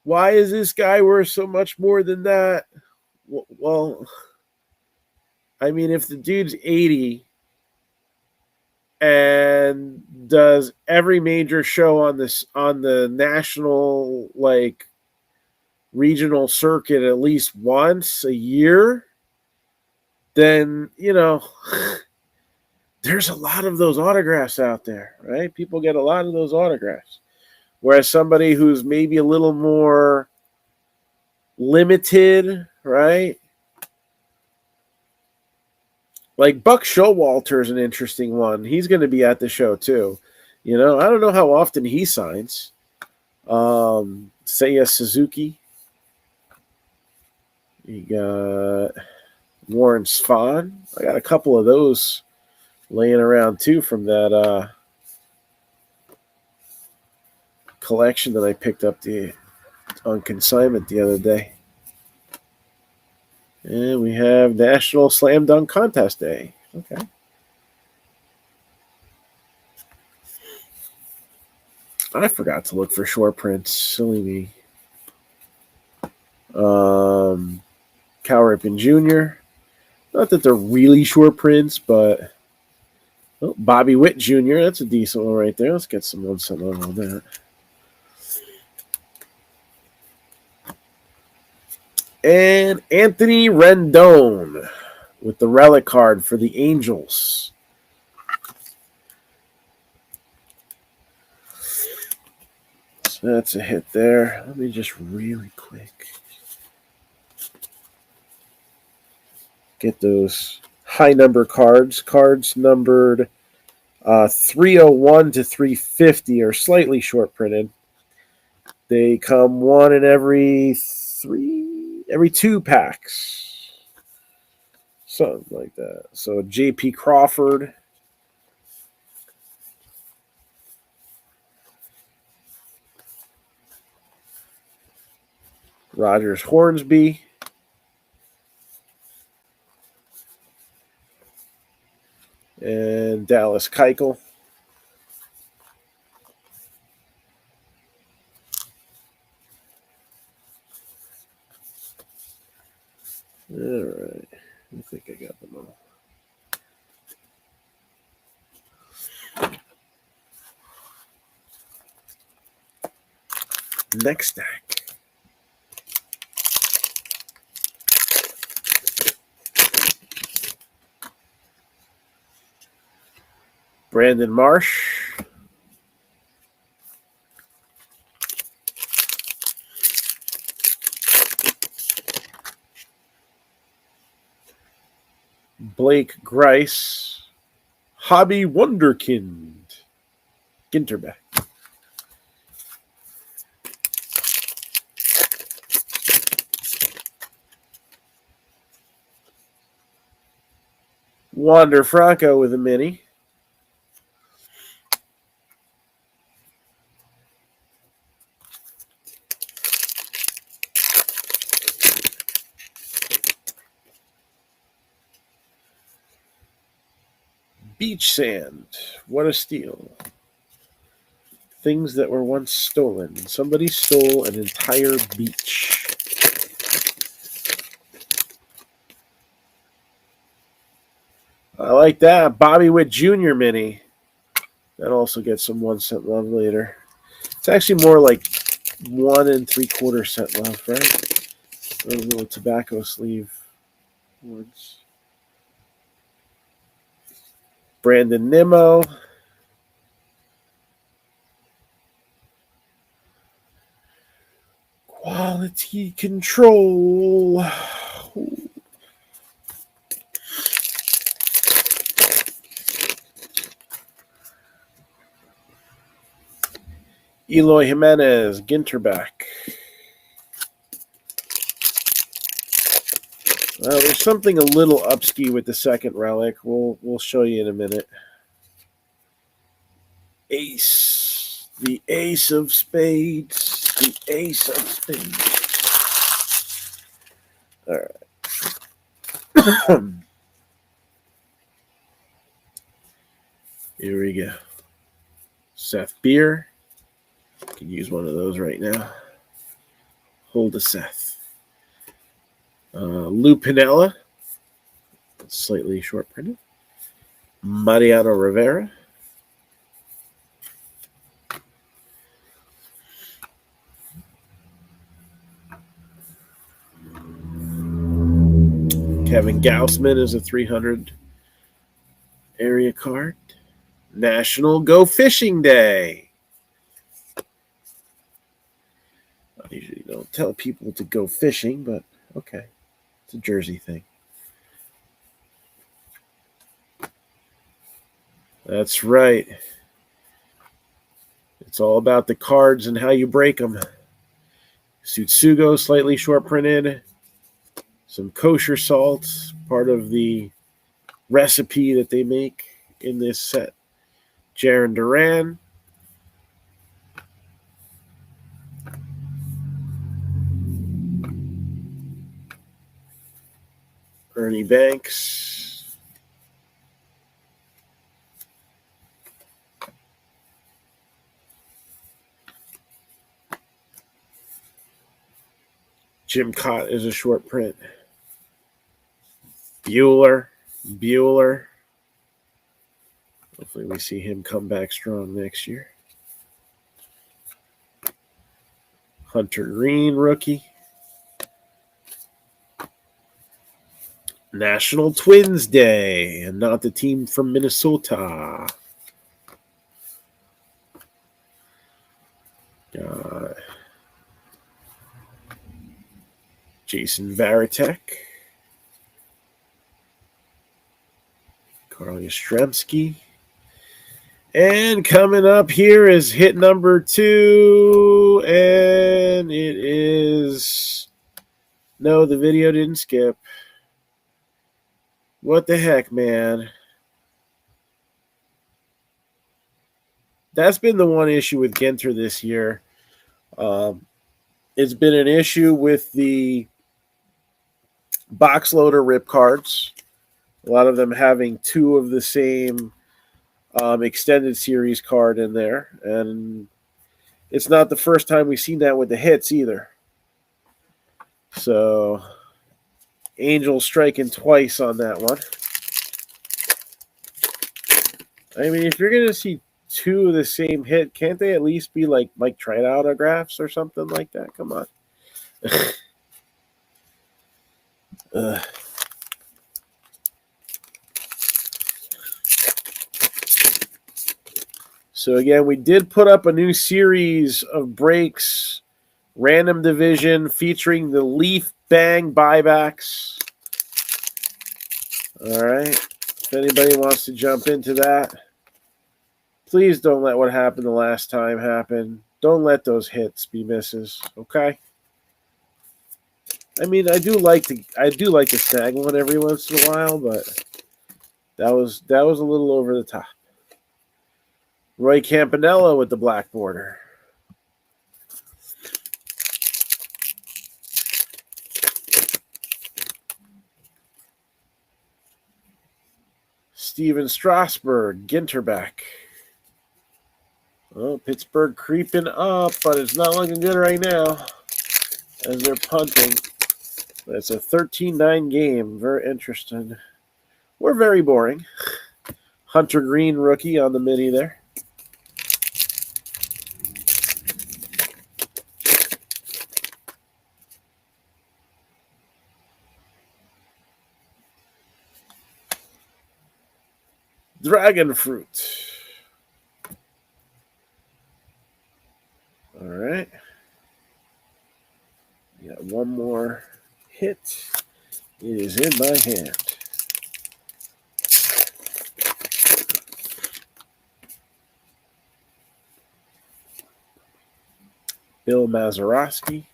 Why is this guy worth so much more than that? Well, I mean, if the dude's 80 and does every major show on the national, like, regional circuit at least once a year, then, there's a lot of those autographs out there, right? People get a lot of those autographs. Whereas somebody who's maybe a little more limited, right? Like Buck Showalter is an interesting one. He's going to be at the show too. I don't know how often he signs. Seiya Suzuki. You got Warren Spahn. I got a couple of those laying around too from that collection that I picked up on consignment the other day. And we have National Slam Dunk Contest Day. Okay. I forgot to look for short prints. Silly me. Cal Ripken Jr. Not that they're really short prints, but Bobby Witt Jr. That's a decent one right there. Let's get some 1 cent love on that. And Anthony Rendon with the relic card for the Angels. So that's a hit there. Let me just really quick get those high number cards. Cards numbered 301 to 350 are slightly short printed. They come one in every 2 packs. Something like that. So J.P. Crawford. Rogers Hornsby. And Dallas Keuchel. All right. I think I got them all. Next stack. Brandon Marsh. Blake Grice. Hobby Wonderkind. Ginterback. Wander Franco with a mini. Beach sand. What a steal. Things that were once stolen. Somebody stole an entire beach. I like that. Bobby Witt Jr. mini. That also gets some 1 cent love later. It's actually more like 1 3/4 cent love, right? Those little tobacco sleeve ones. Brandon Nimmo. Quality control. Eloy Jimenez, Ginterback. Well, there's something a little upski with the second relic. We'll show you in a minute. Ace. The ace of spades. The ace of spades. All right. Here we go. Seth Beer. Can use one of those right now. Hold a Seth. Lou Piniella. Slightly short printed. Mariano Rivera. Kevin Gaussman is a 300 area card. National Go Fishing Day. I usually don't tell people to go fishing, but okay. It's a Jersey thing. That's right. It's all about the cards and how you break them. Sutsugo, slightly short printed. Some kosher salt, part of the recipe that they make in this set. Jaron Duran. Ernie Banks. Jim Cott is a short print. Bueller. Hopefully we see him come back strong next year. Hunter Green, rookie. National Twins Day, and not the team from Minnesota. Jason Varitek. Carl Yastrzemski. And coming up here is hit number 2, and it is... No, the video didn't skip. What the heck, man? That's been the one issue with Ginter this year. It's been an issue with the box loader rip cards. A lot of them having 2 of the same extended series card in there. And it's not the first time we've seen that with the hits either. So, Angel striking twice on that one. I mean, if you're going to see 2 of the same hit, can't they at least be like Mike Trout autographs or something like that? Come on. So again, we did put up a new series of breaks, random division, featuring the Leaf Bang buybacks. All right. If anybody wants to jump into that, please don't let what happened the last time happen. Don't let those hits be misses, okay? I mean, I do like to snag one every once in a while, but that was a little over the top. Roy Campanella with the black border. Steven Strasburg, Ginterback. Oh, Pittsburgh creeping up, but it's not looking good right now as they're punting. It's a 13-9 game. Very interesting. We're very boring. Hunter Green, rookie on the mini there. Dragon Fruit. All right. Got one more hit. It is in my hand. Bill Mazeroski.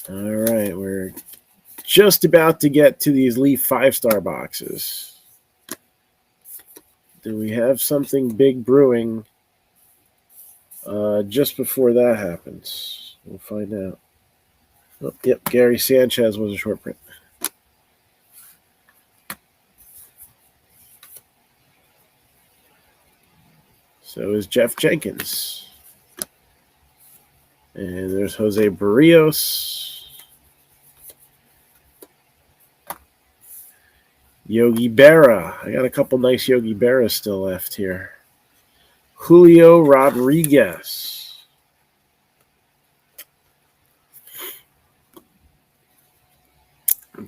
All right, we're just about to get to these Leaf 5-star boxes. Do we have something big brewing just before that happens? We'll find out. Oh, yep, Gary Sanchez was a short print. So is Jeff Jenkins. And there's Jose Barrios. Yogi Berra. I got a couple nice Yogi Berras still left here. Julio Rodriguez.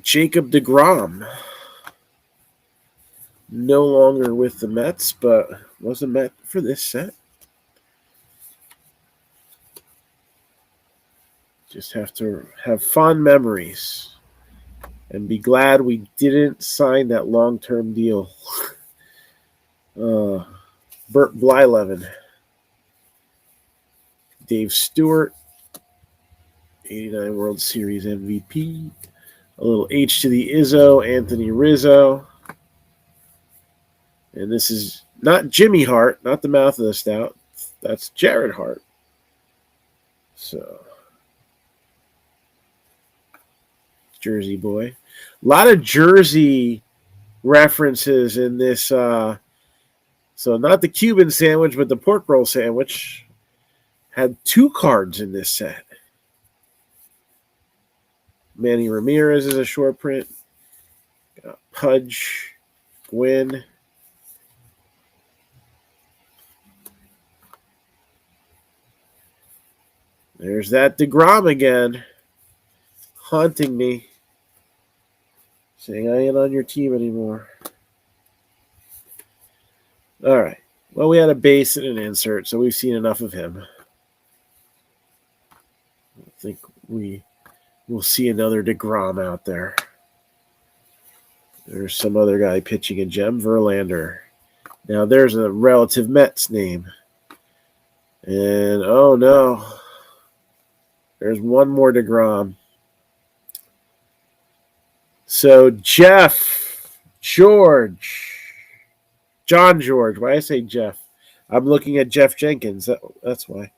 Jacob deGrom. No longer with the Mets, but was a Met for this set. Just have to have fond memories and be glad we didn't sign that long-term deal. Bert Blyleven. Dave Stewart. 89 World Series MVP. A little H to the Izzo, Anthony Rizzo. And this is not Jimmy Hart, not the mouth of the stout. That's Jared Hart. So, Jersey boy. A lot of Jersey references in this. So, not the Cuban sandwich, but the pork roll sandwich had 2 cards in this set. Manny Ramirez is a short print. Got Pudge, Gwynn. There's that deGrom again, haunting me, saying I ain't on your team anymore. All right. Well, we had a base and an insert, so we've seen enough of him. I think we will see another deGrom out there. There's some other guy pitching a gem, Verlander. Now, there's a relative Mets name. And, oh, no. There's one more deGrom. So, John George. Why I say Jeff? I'm looking at Jeff Jenkins. That's why.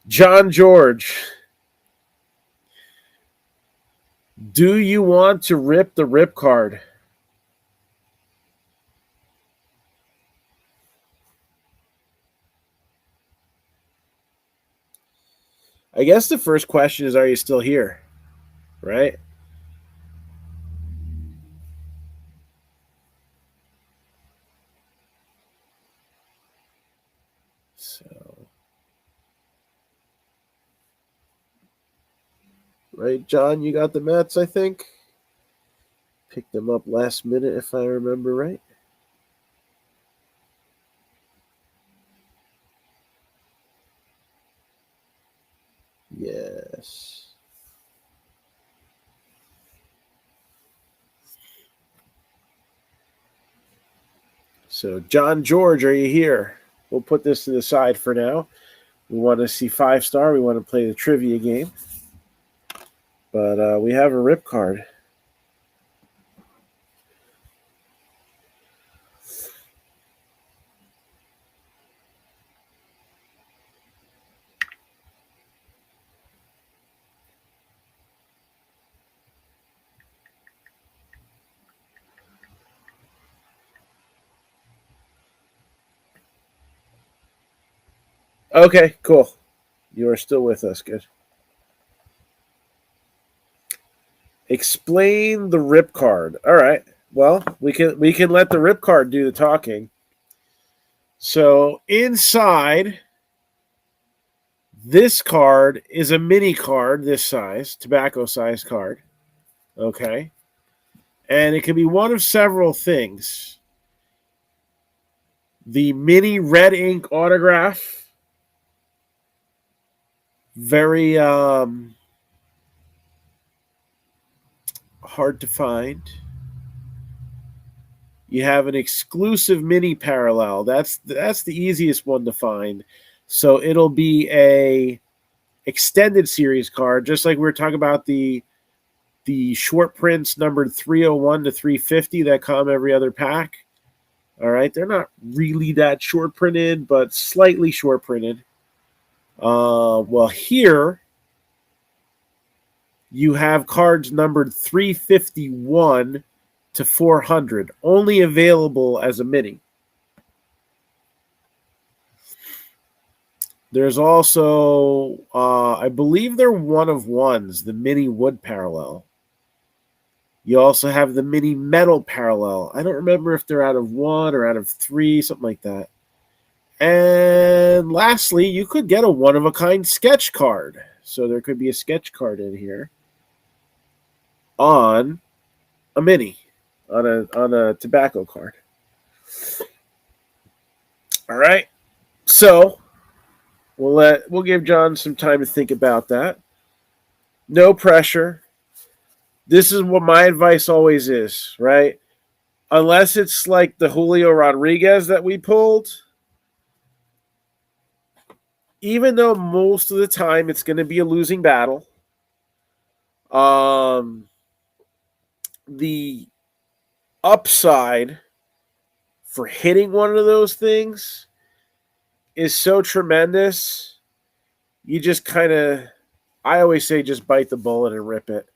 John George. Do you want to rip the rip card? I guess the first question is, are you still here? Right? So, right, John, you got the Mets, I think. Picked them up last minute, if I remember right. Yes. So, John George, are you here? We'll put this to the side for now. We want to see 5-star. We want to play the trivia game. But we have a rip card. Okay, cool. You are still with us. Good. Explain the rip card. All right. Well, we can let the rip card do the talking. So inside this card is a mini card this size, tobacco size card. Okay. And it can be one of several things. The mini red ink autograph. Very hard to find. You have an exclusive mini parallel. That's the easiest one to find. So it'll be a extended series card, just like we were talking about the short prints numbered 301 to 350 that come every other pack. All right, they're not really that short printed, but slightly short printed. Well, here you have cards numbered 351 to 400, only available as a mini. There's also, I believe they're one of ones, the mini wood parallel. You also have the mini metal parallel. I don't remember if they're out of 1 or out of 3, something like that. And lastly, you could get a one-of-a-kind sketch card. So there could be a sketch card in here on a mini, on a tobacco card. All right. So we'll give John some time to think about that. No pressure. This is what my advice always is, right? Unless it's like the Julio Rodriguez that we pulled, even though most of the time it's going to be a losing battle, the upside for hitting one of those things is so tremendous. You just kind of, I always say, just bite the bullet and rip it.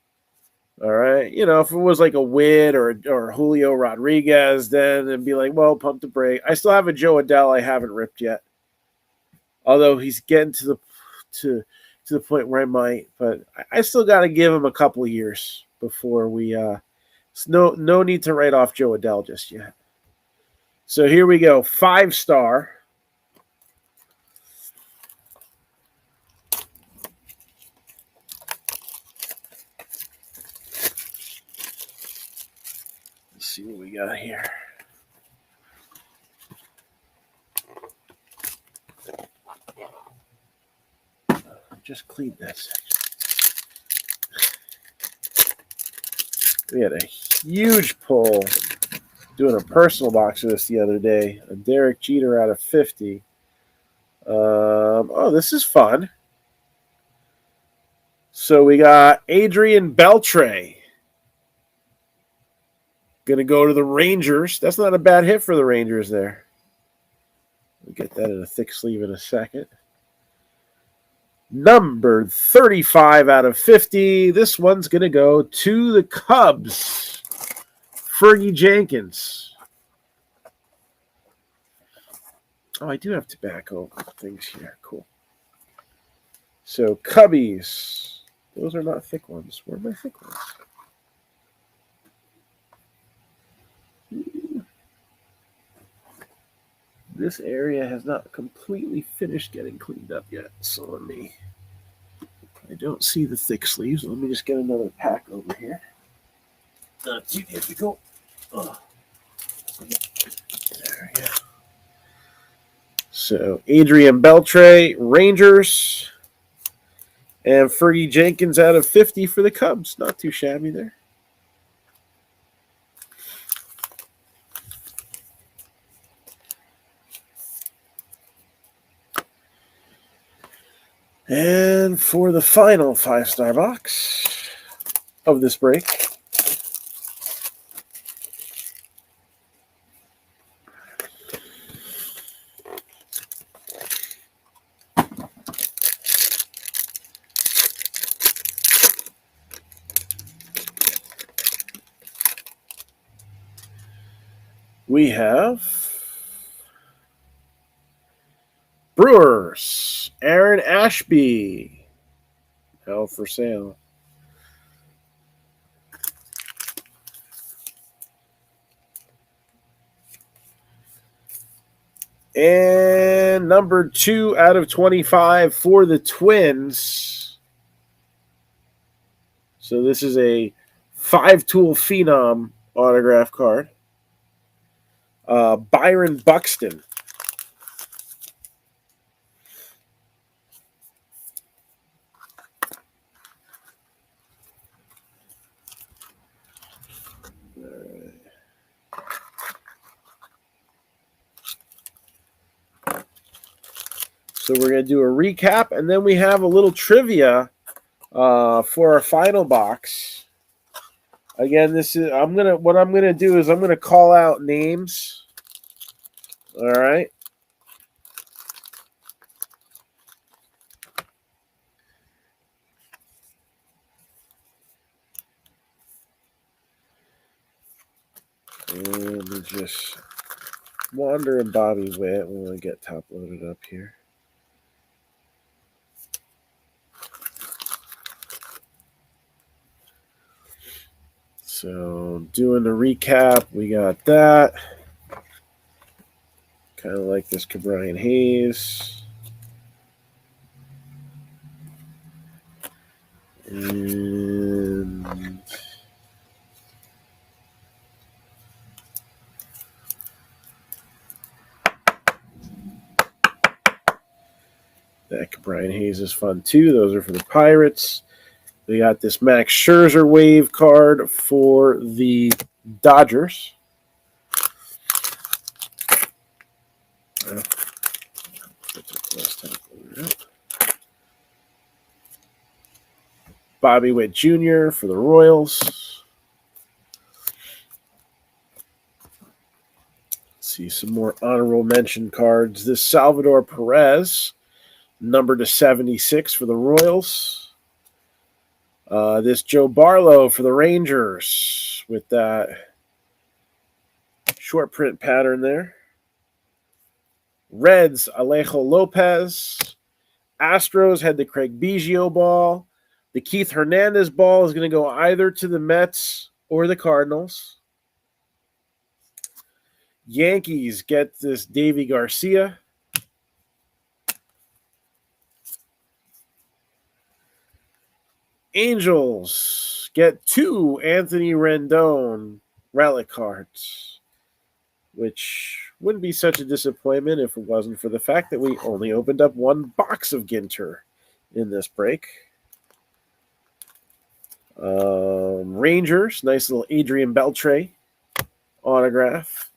All right. You know, if it was like a Witt or Julio Rodriguez, then it'd be like, well, pump the brake. I still have a Joe Adele I haven't ripped yet. Although he's getting to the point where I might, but I still got to give him a couple of years before we. No need to write off Joe Adele just yet. So here we go, 5-star. Let's see what we got here. Just cleaned that section. We had a huge pull doing a personal box of this the other day. A Derek Jeter out of 50. Oh, this is fun. So we got Adrian Beltre. Going to go to the Rangers. That's not a bad hit for the Rangers there. We'll get that in a thick sleeve in a second. Numbered 35 out of 50. This one's going to go to the Cubs. Fergie Jenkins. Oh, I do have tobacco things here. Cool. So, Cubbies. Those are not thick ones. Where are my thick ones? This area has not completely finished getting cleaned up yet. So I don't see the thick sleeves. Let me just get another pack over here. Not too difficult. Oh. There we go. So Adrian Beltre, Rangers, and Fergie Jenkins out of 50 for the Cubs. Not too shabby there. And for the final 5-star box of this break, we have Brewers, Aaron Ashby, held for sale. And number 2 out of 25 for the Twins. So this is a 5-tool Phenom autograph card. Byron Buxton. So we're going to do a recap, and then we have a little trivia for our final box. Again, what I'm gonna do is I'm gonna call out names. All right. And we just Wander and Bobby Witt. We're gonna get top loaded up here. So doing the recap, we got that. Kind of like this Cabrian Hayes. And that Cabrian Hayes is fun too. Those are for the Pirates. We got this Max Scherzer wave card for the Dodgers. Bobby Witt Jr. for the Royals. Let's see some more honorable mention cards. This Salvador Perez, number to 76 for the Royals. This Joe Barlow for the Rangers with that short print pattern there. Reds, Alejo Lopez. Astros had the Craig Biggio ball. The Keith Hernandez ball is going to go either to the Mets or the Cardinals. Yankees get this Davy Garcia. Angels get 2 Anthony Rendon relic cards, which wouldn't be such a disappointment if it wasn't for the fact that we only opened up 1 box of Ginter in this break. Rangers, nice little Adrian Beltre autograph.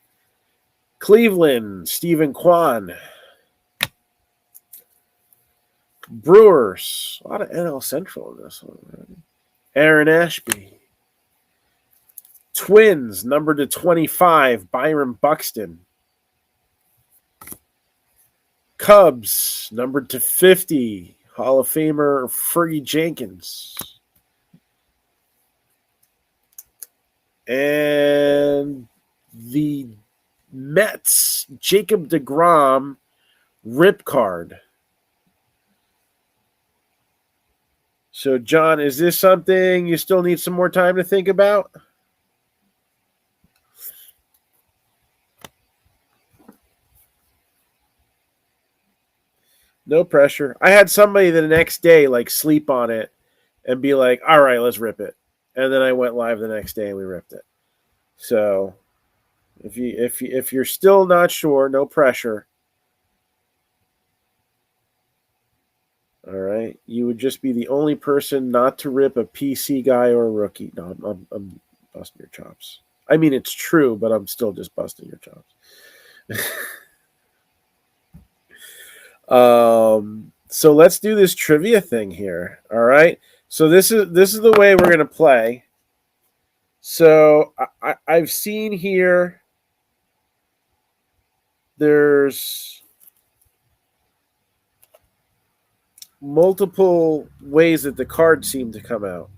Cleveland, Stephen Kwan. Brewers, a lot of NL Central in this one. Right? Aaron Ashby. Twins, number to 25, Byron Buxton. Cubs, number to 50, Hall of Famer Fergie Jenkins. And the Mets, Jacob deGrom rip card. So, John, is this something you still need some more time to think about? No pressure. I had somebody the next day sleep on it and be like, all right, let's rip it. And then I went live the next day and we ripped it. So if you're still not sure, no pressure. All right. You would just be the only person not to rip a PC guy or a rookie. No, I'm busting your chops. I mean, it's true, but I'm still just busting your chops. So let's do this trivia thing here. All right. So this is the way we're gonna play. So I've seen here there's multiple ways that the cards seem to come out.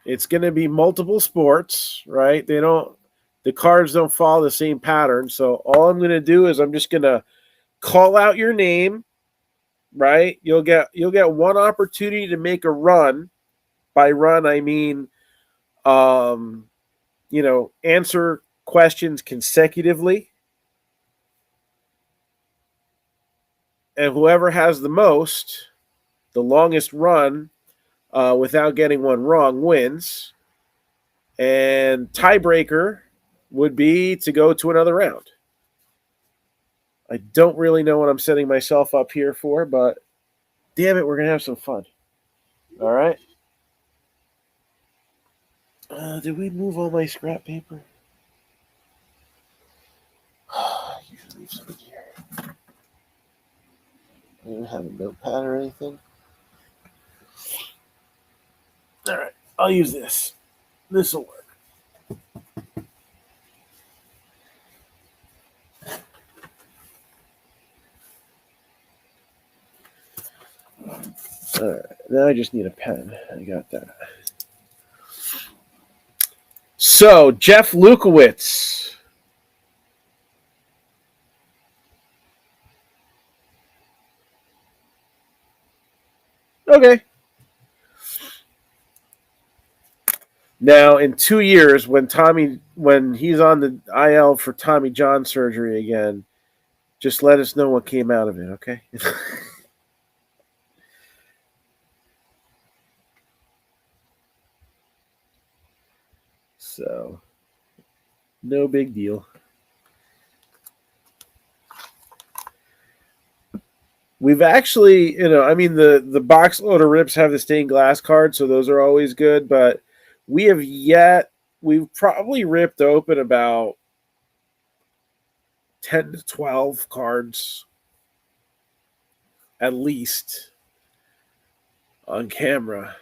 It's gonna be multiple sports, right? The cards don't follow the same pattern. So all I'm gonna do is I'm just gonna call out your name, right? You'll get 1 opportunity to make a run. By run, I mean, answer questions consecutively. And whoever has the longest run, without getting one wrong, wins. And tiebreaker would be to go to another round. I don't really know what I'm setting myself up here for, but damn it, we're going to have some fun. All right. Did we move all my scrap paper? Usually leave some here. I don't have a notepad or anything. All right, I'll use this. This will work. All right, now I just need a pen. I got that. So, Jeff Lukowitz. Okay. Now, in 2 years, when he's on the IL for Tommy John surgery again, just let us know what came out of it, okay? So, no big deal. We've actually, I mean, the box load of rips have the stained glass card, so those are always good. But we've probably ripped open about 10 to 12 cards at least on camera,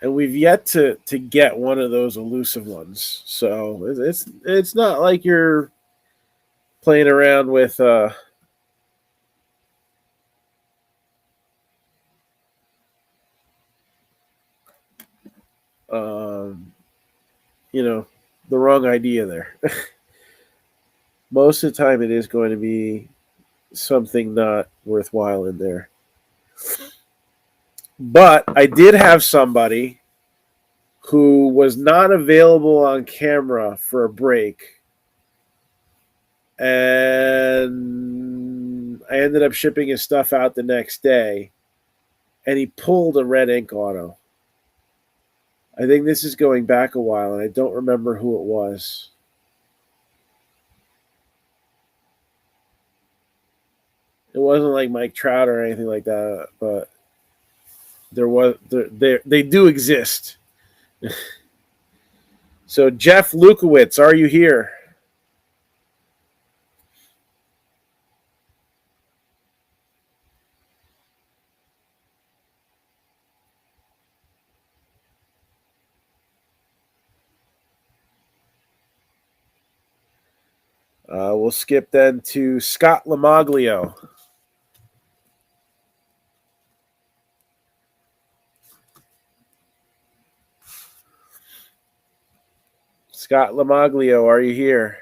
and we've yet to get one of those elusive ones. So it's not like you're playing around with um, the wrong idea there. Most of the time, it is going to be something not worthwhile in there. But I did have somebody who was not available on camera for a break, and I ended up shipping his stuff out the next day, and he pulled a red ink auto. I think this is going back a while, and I don't remember who it was. It wasn't like Mike Trout or anything like that, but they do exist. So Jeff Lukowitz, are you here? We'll skip then to Scott Lamaglio. Scott Lamaglio, are you here?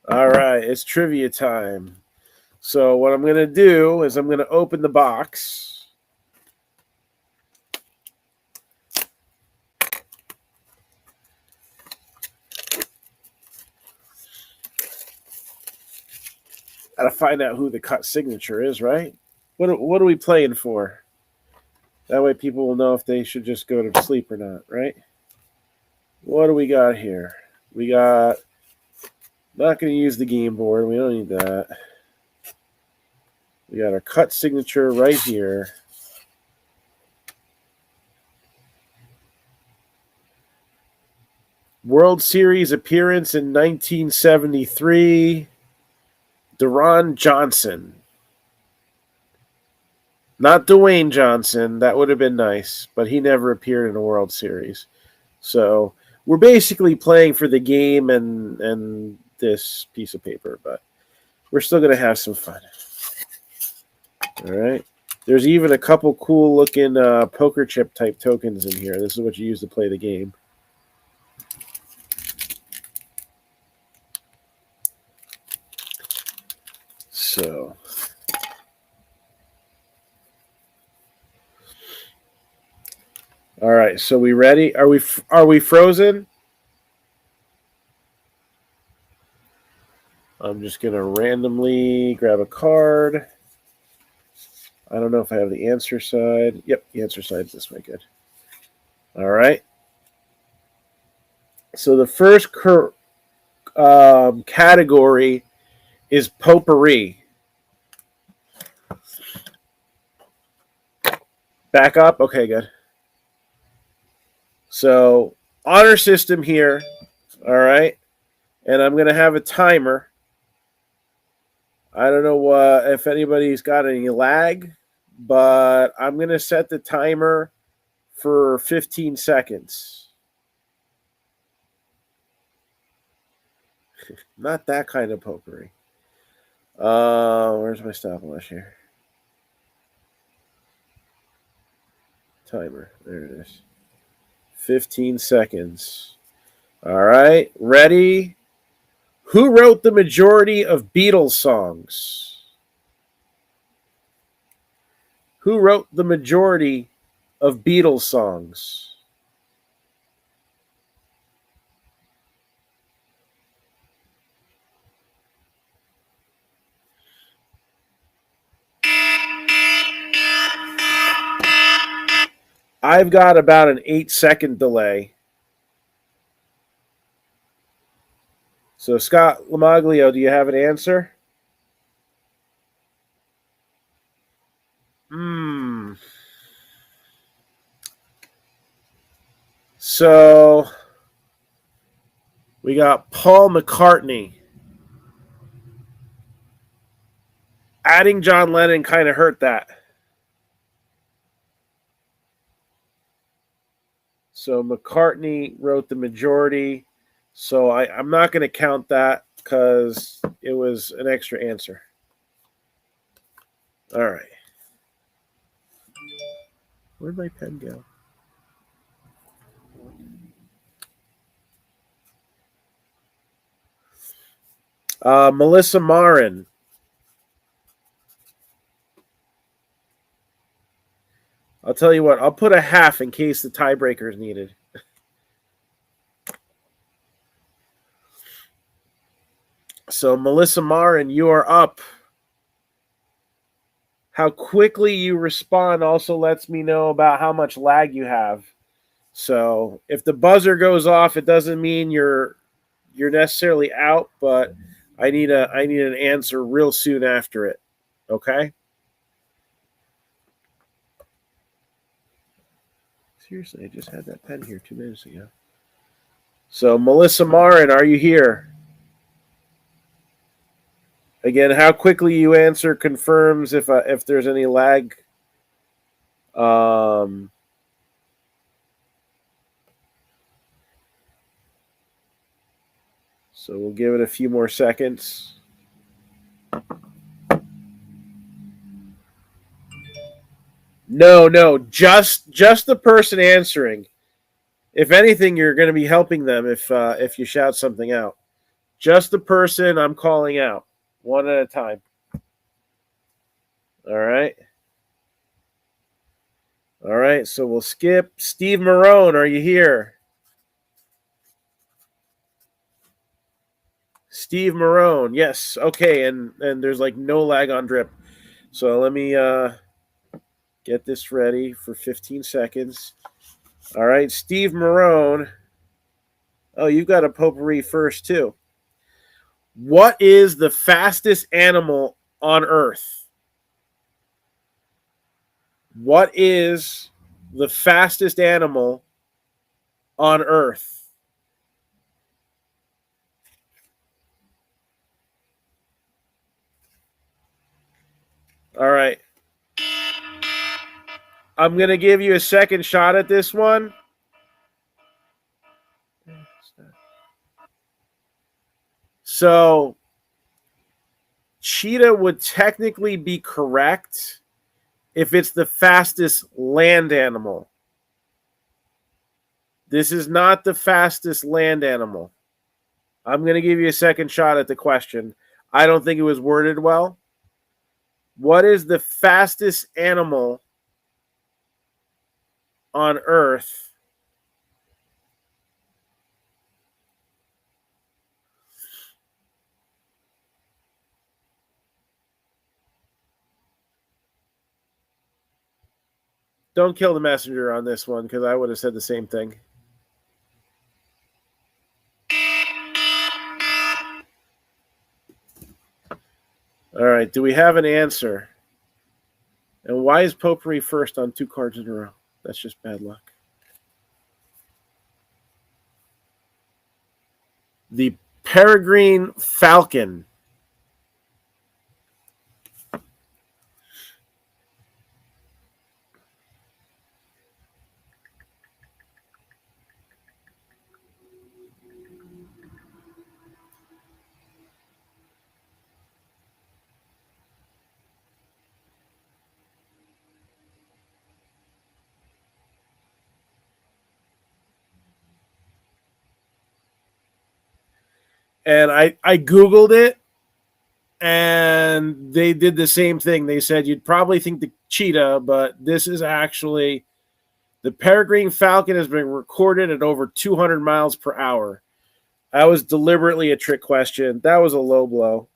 All right, it's trivia time. So what I'm going to do is I'm going to open the box. Got to find out who the cut signature is, right? What are we playing for? That way people will know if they should just go to sleep or not, right? What do we got here? We got, not going to use the game board. We don't need that. We got our cut signature right here. World Series appearance in 1973. Deron Johnson. Not Dwayne Johnson. That would have been nice, but he never appeared in a World Series. So we're basically playing for the game and this piece of paper, but we're still going to have some fun. All right. There's even a couple cool looking poker chip type tokens in here. This is what you use to play the game. So, all right. So we ready? Are we frozen? I'm just gonna randomly grab a card. I don't know if I have the answer side. Yep, the answer side is this way. Good. All right. So the first category is potpourri. Back up? Okay, good. So, honor system here. All right. And I'm going to have a timer. I don't know if anybody's got any lag, but I'm going to set the timer for 15 seconds. Not that kind of potpourri. Where's my stopwatch here? Timer. There it is. 15 seconds. All right. Ready? Who wrote the majority of Beatles songs? Who wrote the majority of Beatles songs? I've got about an 8-second delay. So, Scott Lamaglio, do you have an answer? So, we got Paul McCartney. Adding John Lennon kind of hurt that. So, McCartney wrote the majority. So, I'm not going to count that because it was an extra answer. All right. Where'd my pen go? Melissa Marin. I'll tell you what, I'll put a half in case the tiebreaker is needed. So, Melissa Marin, you are up. How quickly you respond also lets me know about how much lag you have. So, if the buzzer goes off, it doesn't mean you're necessarily out, but I need an answer real soon after it. Okay? Seriously, I just had that pen here 2 minutes ago. So, Melissa Marin, are you here? Again, how quickly you answer confirms if there's any lag. So we'll give it a few more seconds. No, just the person answering. If anything, you're going to be helping them if you shout something out. Just the person I'm calling out, one at a time. All right. All right. So we'll skip. Steve Marone, are you here? Steve Marone, yes. Okay, and there's like no lag on drip. So let me get this ready for 15 seconds. All right, Steve Marone. Oh, you've got a potpourri first too. What is the fastest animal on Earth? What is the fastest animal on Earth? All right. I'm going to give you a second shot at this one. So, cheetah would technically be correct if it's the fastest land animal. This is not the fastest land animal. I'm going to give you a second shot at the question. I don't think it was worded well. What is the fastest animal on Earth? Don't kill the messenger on this one because I would have said the same thing. All right. Do we have an answer? And why is potpourri first on 2 cards in a row? That's just bad luck. The peregrine falcon. And I Googled it, and they did the same thing. They said you'd probably think the cheetah, but this is actually the peregrine falcon has been recorded at over 200 miles per hour. That was deliberately a trick question. That was a low blow.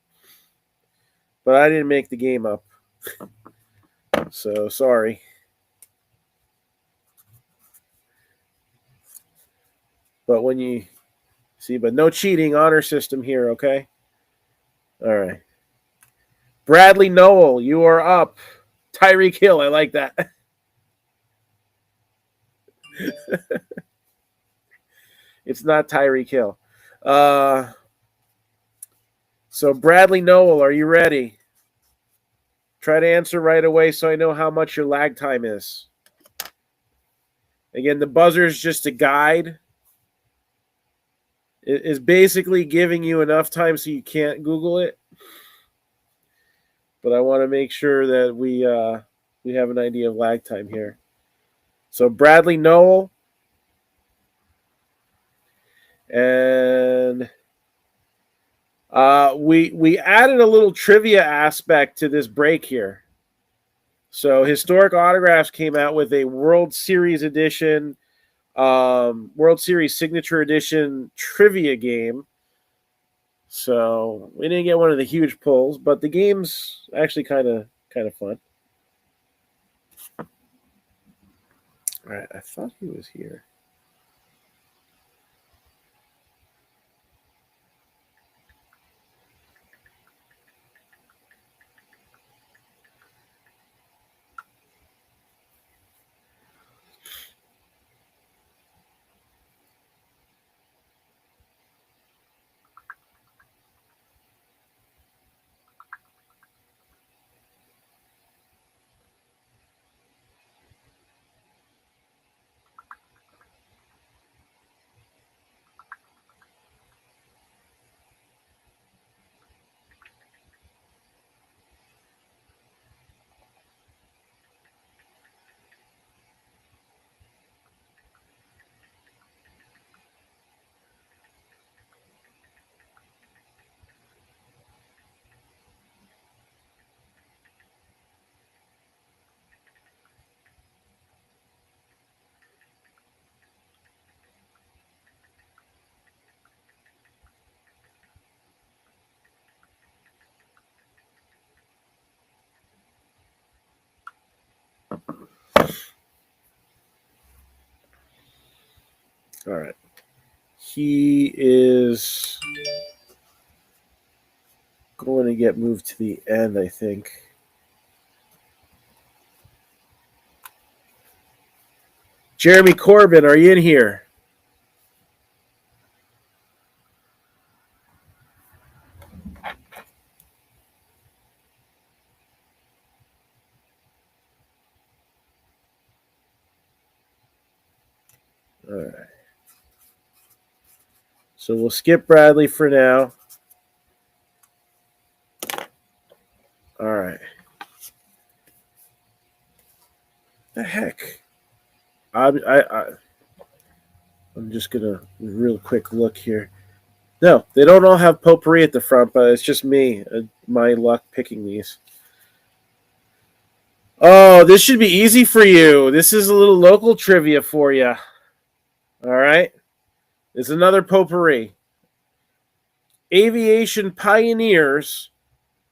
But I didn't make the game up. So sorry. But when you see, but no cheating, honor system here, okay? All right. Bradley Noel, you are up. Tyreek Hill, I like that. It's not Tyreek Hill. So Bradley Noel, are you ready? Try to answer right away so I know how much your lag time is. Again, the buzzer is just a guide. It is basically giving you enough time so you can't Google it. But I want to make sure that we have an idea of lag time here. So Bradley Noel. And we added a little trivia aspect to this break here. So Historic Autographs came out with a World Series edition, World Series Signature Edition trivia game. So we didn't get one of the huge pulls, but the game's actually kind of fun. All right, I thought he was here. All right. He is going to get moved to the end, I think. Jeremy Corbin, are you in here? All right. So we'll skip Bradley for now. All right. The heck? I'm just gonna real quick look here. No, they don't all have potpourri at the front, but it's just me, my luck picking these. Oh, this should be easy for you. This is a little local trivia for you. All right. It's another potpourri. Aviation pioneers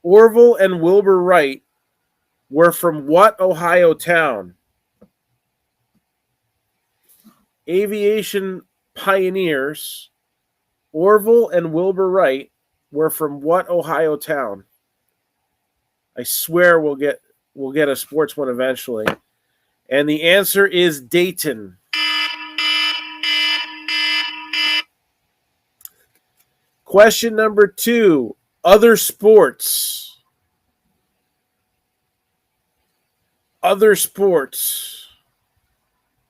Orville and Wilbur Wright were from what Ohio town? Aviation pioneers Orville and Wilbur Wright were from what Ohio town? I swear we'll get a sports one eventually. And the answer is Dayton. Question number 2. Other sports. Other sports.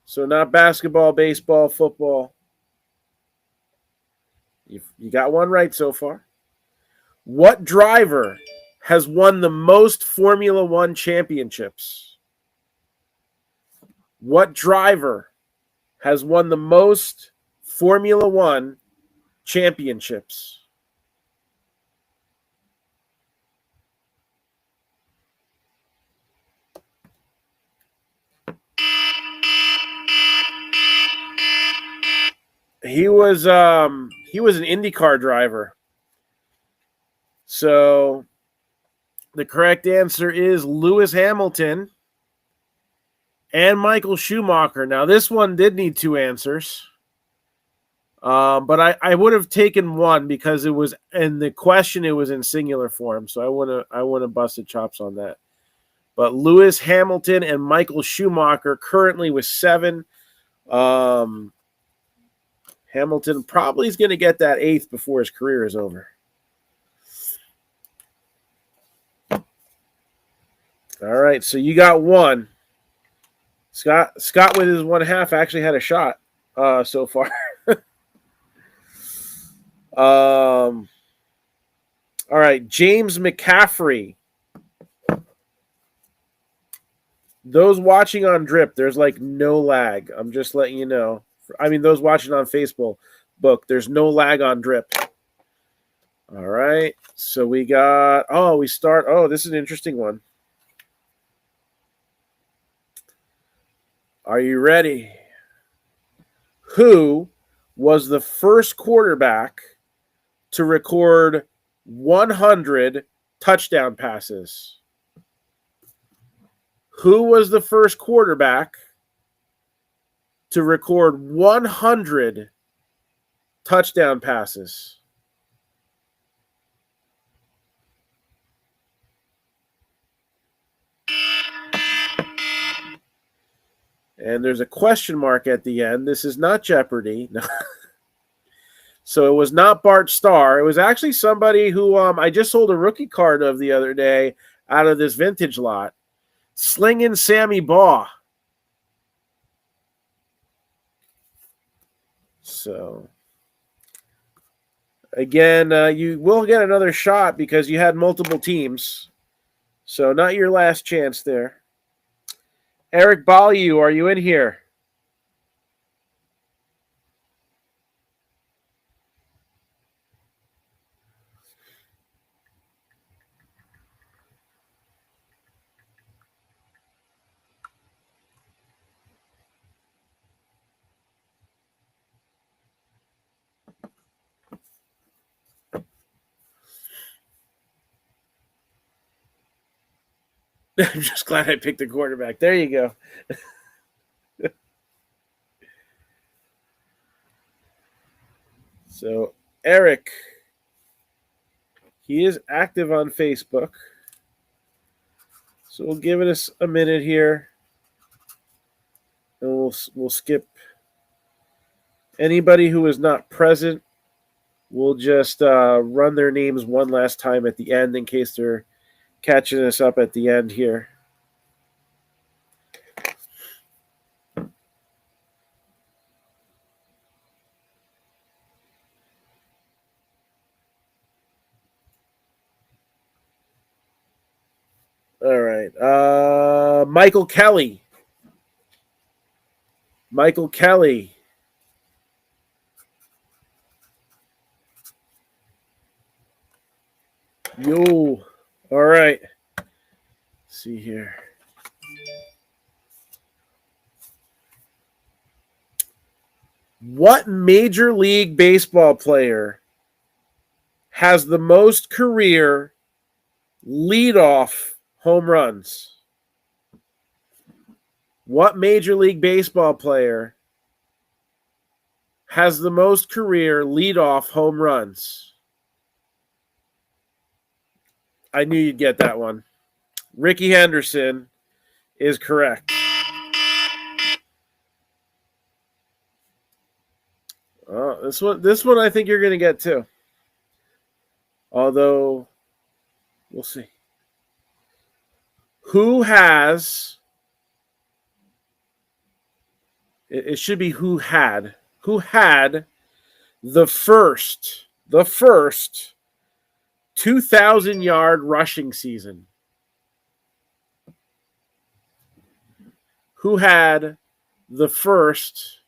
So not basketball, baseball, football. You got one right so far. What driver has won the most Formula One championships? What driver has won the most Formula One championships? He was an IndyCar driver. So the correct answer is Lewis Hamilton and Michael Schumacher. Now this one did need two answers. But I would have taken one because it was in the question. It was in singular form, so I wouldn't have busted chops on that. But Lewis Hamilton and Michael Schumacher currently with 7. Hamilton probably is going to get that 8th before his career is over. All right, so you got one. Scott with his 1/2 actually had a shot so far. All right, James McCaffrey. Those watching on Drip, there's like no lag. I'm just letting you know. I mean, those watching on Facebook, there's no lag on Drip. All right, so we got. This is an interesting one. Are you ready? Who was the first quarterback to record 100 touchdown passes? Who was the first quarterback to record 100 touchdown passes? And there's a question mark at the end. This is not Jeopardy. No. So it was not Bart Starr. It was actually somebody who I just sold a rookie card of the other day out of this vintage lot. Slingin' Sammy Baugh. So, again, you will get another shot because you had multiple teams. So, not your last chance there. Eric Baliu, are you in here? I'm just glad I picked the quarterback. There you go. So, Eric, he is active on Facebook. So we'll give it a minute here, and we'll skip anybody who is not present. We'll just run their names one last time at the end in case they're catching us up at the end here. All right. Michael Kelly. Michael Kelly. Yo. All right. Let's see here. What Major League Baseball player has the most career leadoff home runs? What Major League Baseball player has the most career leadoff home runs? I knew you'd get that one. Ricky Henderson is correct. This one I think you're going to get too. Although, we'll see. Who has... It should be who had the first 2,000-yard rushing season? Who had the first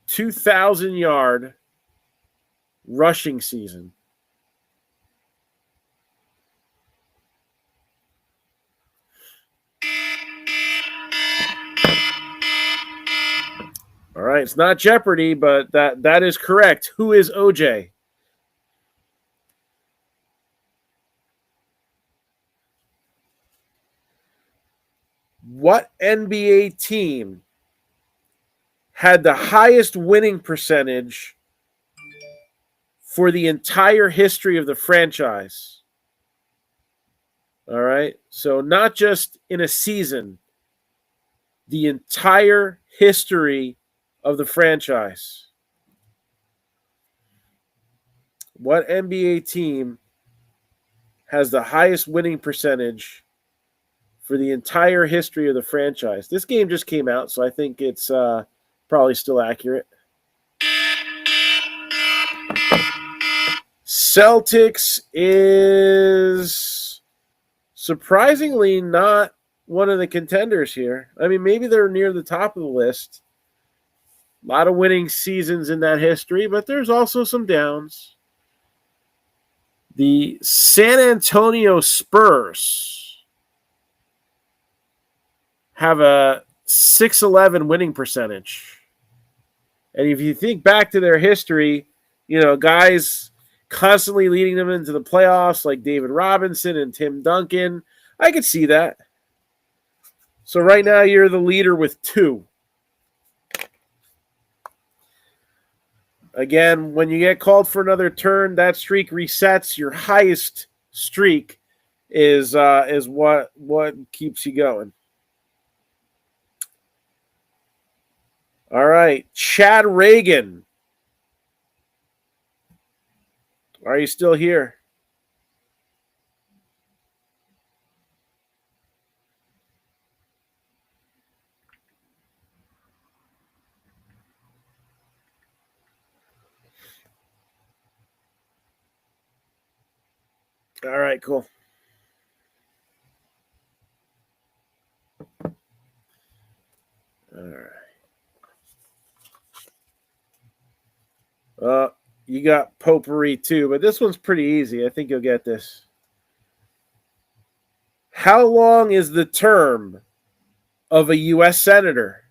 2,000-yard rushing season? All right. right, it's not Jeopardy, but that is correct. Who is OJ? What NBA team had the highest winning percentage for the entire history of the franchise? All right. So not just in a season, the entire history of the franchise. What NBA team has the highest winning percentage for the entire history of the franchise? This game just came out, so I think it's probably still accurate. Celtics is surprisingly not one of the contenders here. I mean, maybe they're near the top of the list. A lot of winning seasons in that history, but there's also some downs. The San Antonio Spurs have a 611 winning percentage. And if you think back to their history, you know, guys constantly leading them into the playoffs like David Robinson and Tim Duncan, I could see that. So right now you're the leader with 2. Again, when you get called for another turn, that streak resets. Your highest streak is what keeps you going. All right, Chad Reagan. Are you still here? All right, cool. All right. You got potpourri too, but this one's pretty easy. I think you'll get this. How long is the term of a U.S. senator?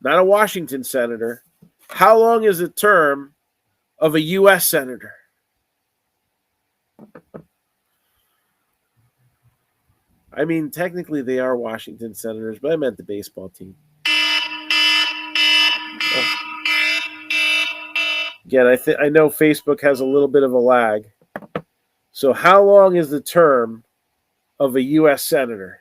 Not a Washington senator. How long is the term of a U.S. senator? I mean, technically they are Washington senators, but I meant the baseball team. Again, I know Facebook has a little bit of a lag. So how long is the term of a U.S. senator?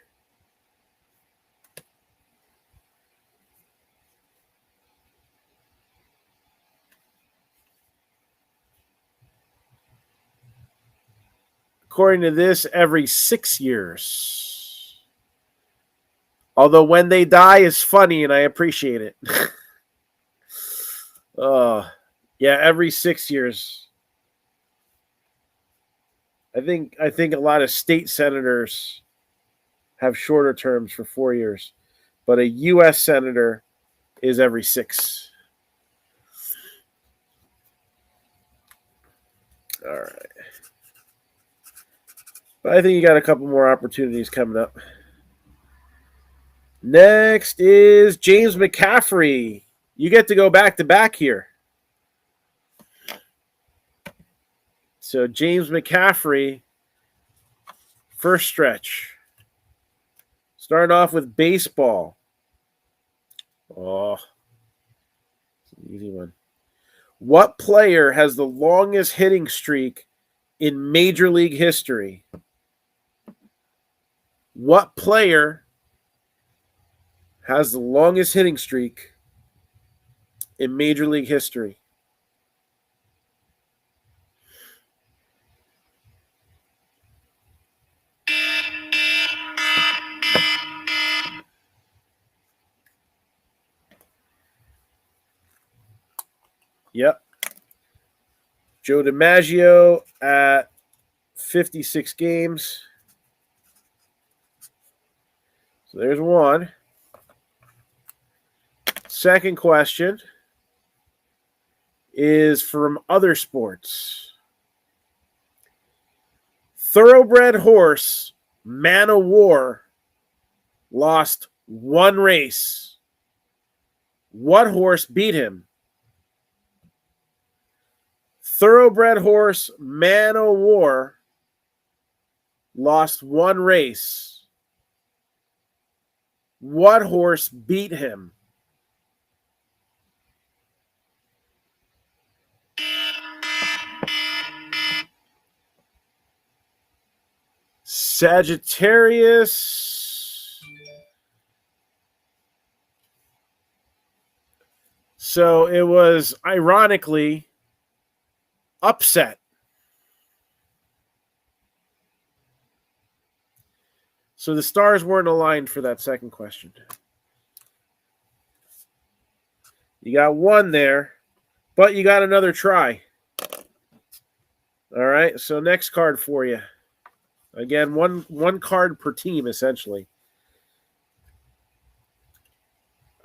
According to this, every 6 years. Although when they die is funny and I appreciate it. Yeah, every 6 years. I think a lot of state senators have shorter terms for 4 years, but a U.S. senator is every 6. All right. But I think you got a couple more opportunities coming up. Next is James McCaffrey. You get to go back to back here. So James McCaffrey, first stretch. Starting off with baseball. Oh, it's an easy one. What player has the longest hitting streak in Major League history? What player has the longest hitting streak in Major League history? Yep. Joe DiMaggio at 56 games. So there's one. Second question is from other sports. Thoroughbred horse, Man o' War, lost one race. What horse beat him? Thoroughbred horse Man o' War lost one race. What horse beat him? Sagittarius. So it was ironically Upset. So the stars weren't aligned for that second question. You got one there, but you got another try. All right, so next card for you. Again, one card per team, essentially.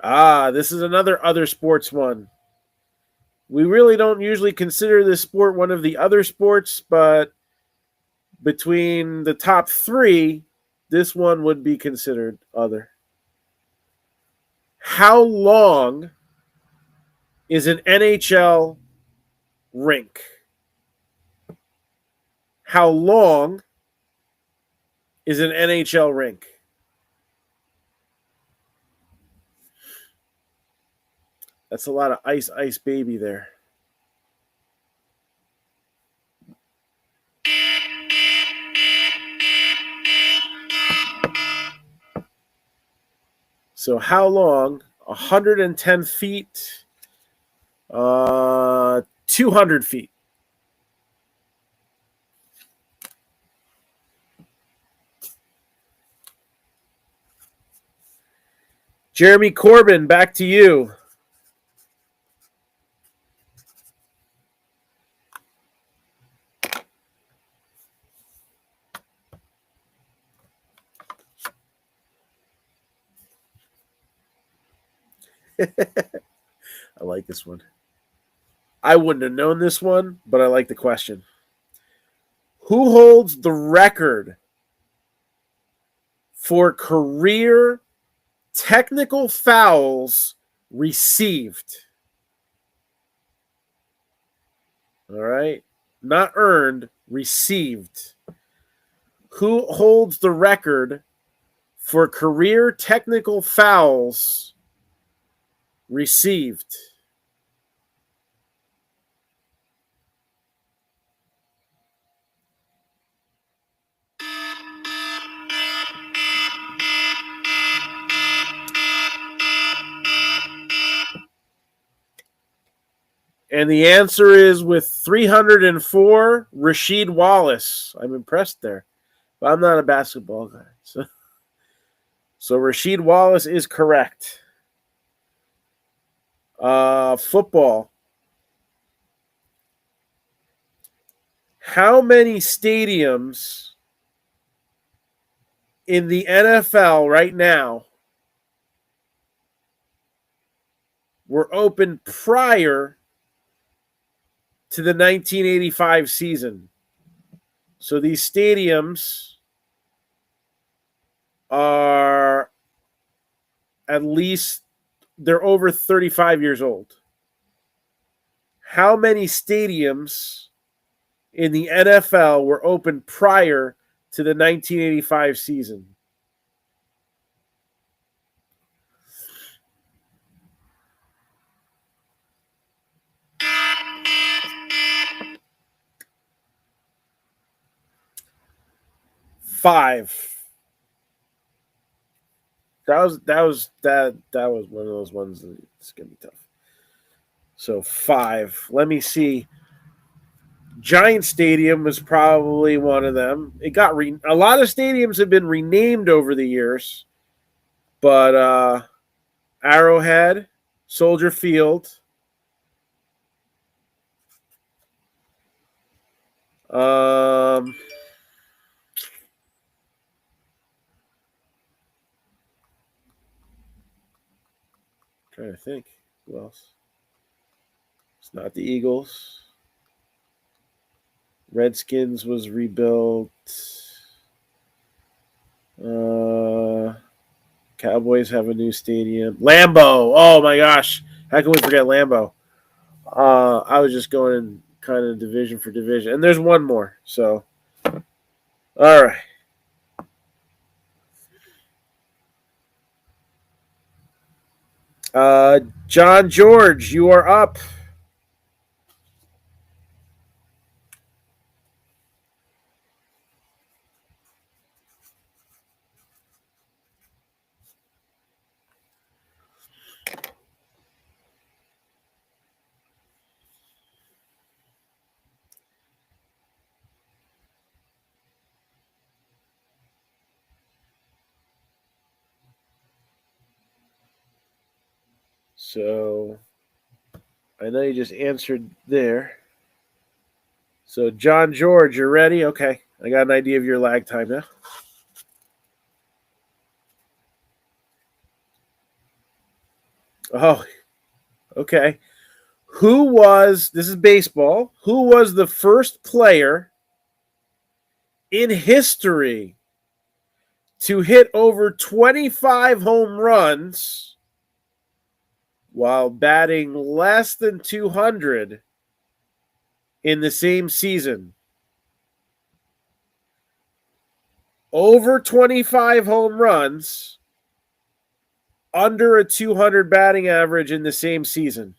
This is another other sports one. We really don't usually consider this sport one of the other sports, but between the top three, this one would be considered other. How long is an NHL rink? How long is an NHL rink? That's a lot of ice, ice, baby there. So how long? 110 feet, 200 feet. Jeremy Corbin, back to you. I like this one. I wouldn't have known this one, but I like the question. Who holds the record for career technical fouls received? All right. Not earned, received. Who holds the record for career technical fouls received? And the answer is with 304, Rasheed Wallace. I'm impressed there. But I'm not a basketball guy. So Rasheed Wallace is correct. Football. How many stadiums in the NFL right now were open prior to the 1985 season? So these stadiums are at least, they're over 35 years old. How many stadiums in the NFL were open prior to the 1985 season? Five. That was one of those ones that's gonna be tough. So 5. Let me see. Giant Stadium was probably one of them. It got a lot of stadiums have been renamed over the years, but Arrowhead, Soldier Field, trying to think who else. It's not the Eagles. Redskins was rebuilt. Cowboys have a new stadium. Lambeau. Oh my gosh. How can we forget Lambeau? I was just going in kind of division for division. And there's one more. So, all right. John George, you are up. So, I know you just answered there. So, John George, you're ready? Okay. I got an idea of your lag time now. Oh, okay. This is baseball, who was the first player in history to hit over 25 home runs while batting less than 200 in the same season? Over 25 home runs, under a 200 batting average in the same season.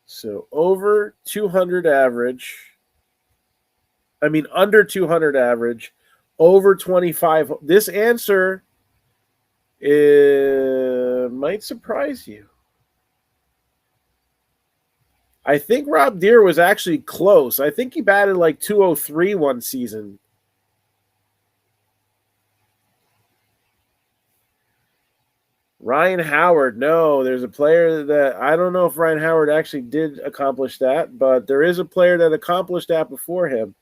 So over 200 average, under 200 average, over 25. This answer might surprise you. I think Rob Deere was actually close. I think he batted like 203 one season. Ryan Howard, no, there's a player that I don't know if Ryan Howard actually did accomplish that, but there is a player that accomplished that before him.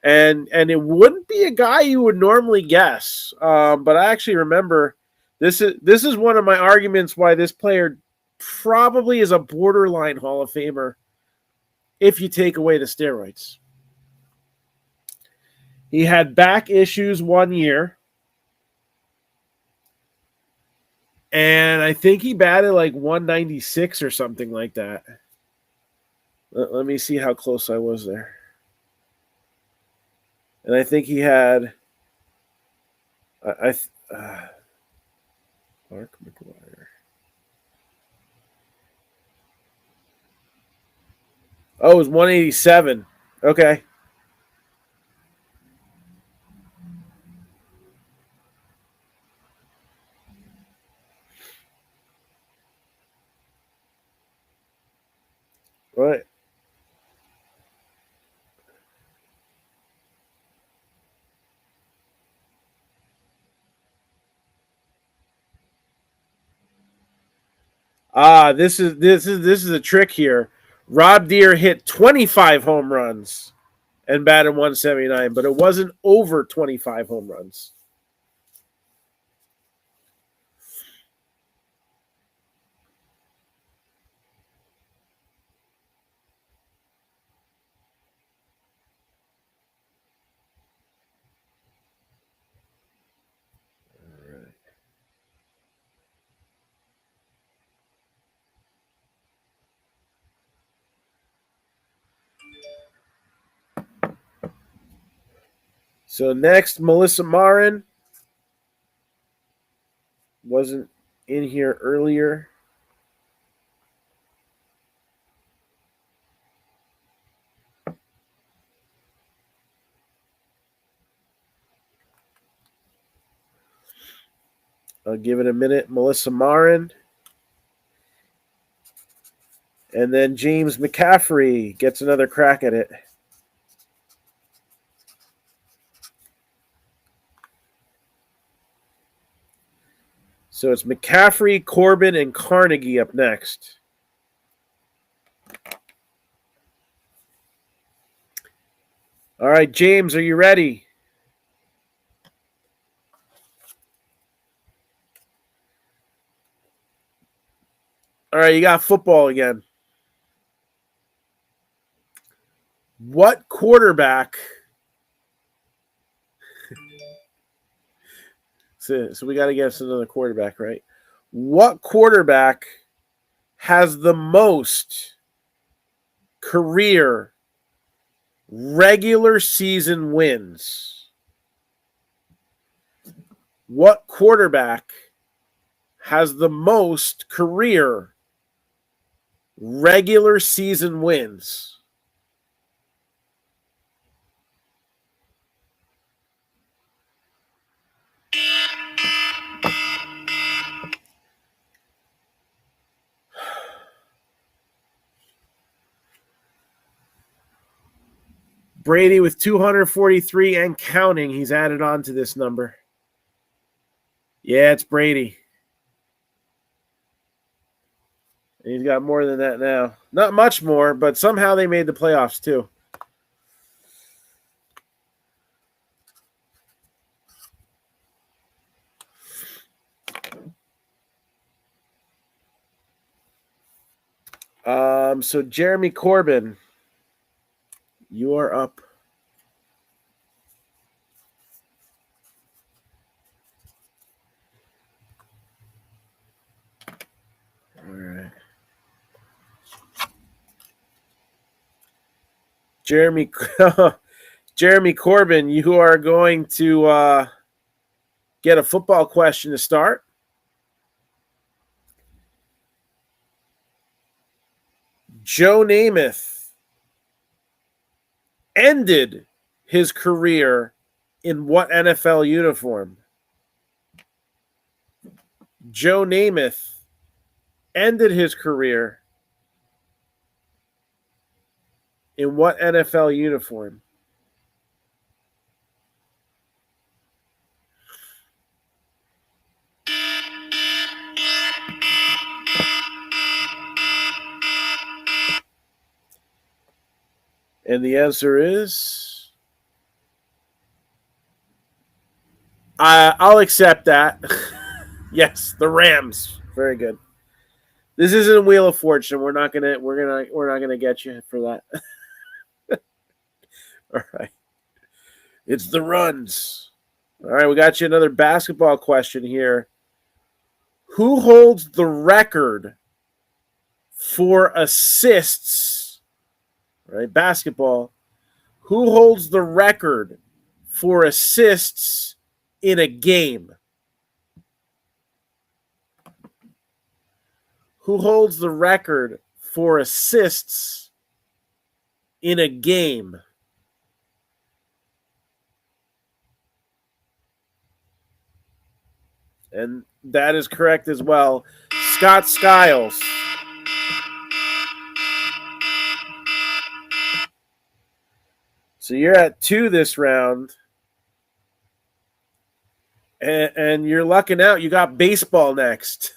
And it wouldn't be a guy you would normally guess. But I actually remember this is one of my arguments why this player probably is a borderline Hall of Famer if you take away the steroids. He had back issues one year. And I think he batted like 196 or something like that. Let me see how close I was there. And I think he had Mark McGuire. Oh, it was 187. Okay. Right. This is a trick here. Rob Deere hit 25 home runs and batted 179, but it wasn't over 25 home runs. So next, Melissa Marin wasn't in here earlier. I'll give it a minute. Melissa Marin. And then James McCaffrey gets another crack at it. So it's McCaffrey, Corbin, and Carnegie up next. All right, James, are you ready? All right, you got football again. What quarterback? So we got to guess another quarterback, right? What quarterback has the most career regular season wins? What quarterback has the most career regular season wins? Brady with 243 and counting. He's added on to this number. Yeah, it's Brady. And he's got more than that now. Not much more, but somehow they made the playoffs too. So Jeremy Corbin, you are up. All right. Jeremy Corbin, you are going to get a football question to start. Joe Namath ended his career in what NFL uniform? Joe Namath ended his career in what NFL uniform? And the answer is I'll accept that. Yes, the Rams. Very good. This isn't a Wheel of Fortune. We're not gonna get you for that. All right. It's the runs. All right, we got you another basketball question here. Who holds the record for assists? Right, basketball. Who holds the record for assists in a game? Who holds the record for assists in a game? And that is correct as well. Scott Skiles. So you're at 2 this round. And you're lucking out. You got baseball next.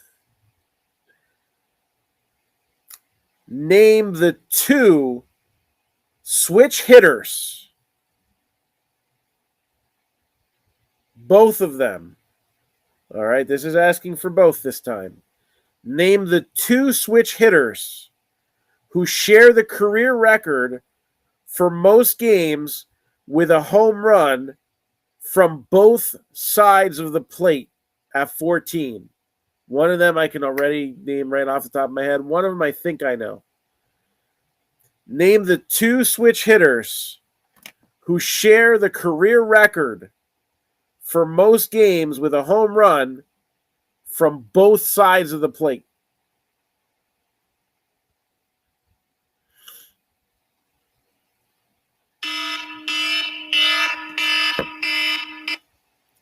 Name the 2 switch hitters. Both of them. All right, this is asking for both this time. Name the 2 switch hitters who share the career record for most games with a home run from both sides of the plate at 14. One of them I can already name right off the top of my head. One of them I think I know. Name the 2 switch hitters who share the career record for most games with a home run from both sides of the plate.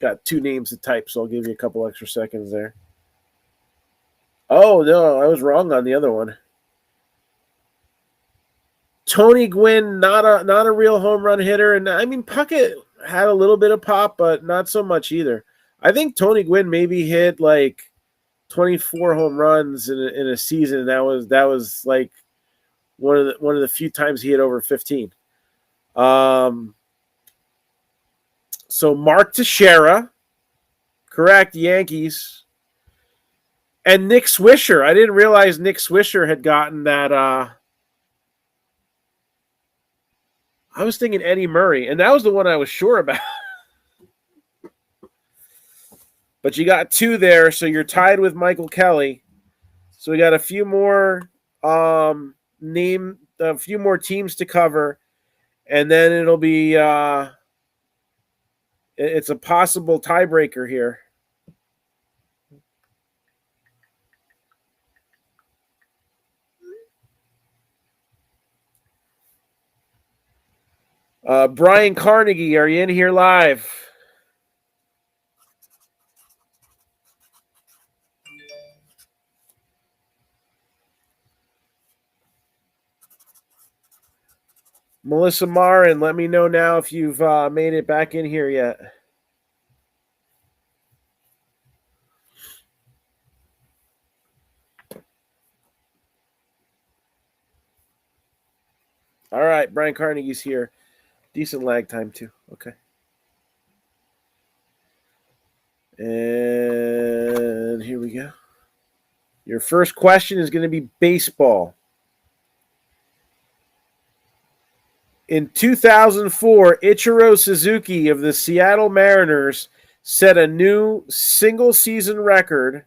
Got 2 names to type, so I'll give you a couple extra seconds there. Oh, no, I was wrong on the other one. Tony Gwynn, not a real home run hitter. And I mean, Puckett had a little bit of pop, but not so much either. I think Tony Gwynn maybe hit like 24 home runs in a season. That was like one of the few times he hit over 15. So Mark Teixeira, correct, Yankees. And Nick Swisher. I didn't realize Nick Swisher had gotten that. I was thinking Eddie Murray, and that was the one I was sure about. But you got two there, so you're tied with Michael Kelly. So we got a few more a few more teams to cover, and then it'll be it's a possible tiebreaker here. Brian Carnegie, are you in here live? Melissa Marin, let me know now if you've made it back in here yet. All right, Brian Carnegie's here. Decent lag time, too. Okay. And here we go. Your first question is going to be baseball. In 2004, Ichiro Suzuki of the Seattle Mariners set a new single-season record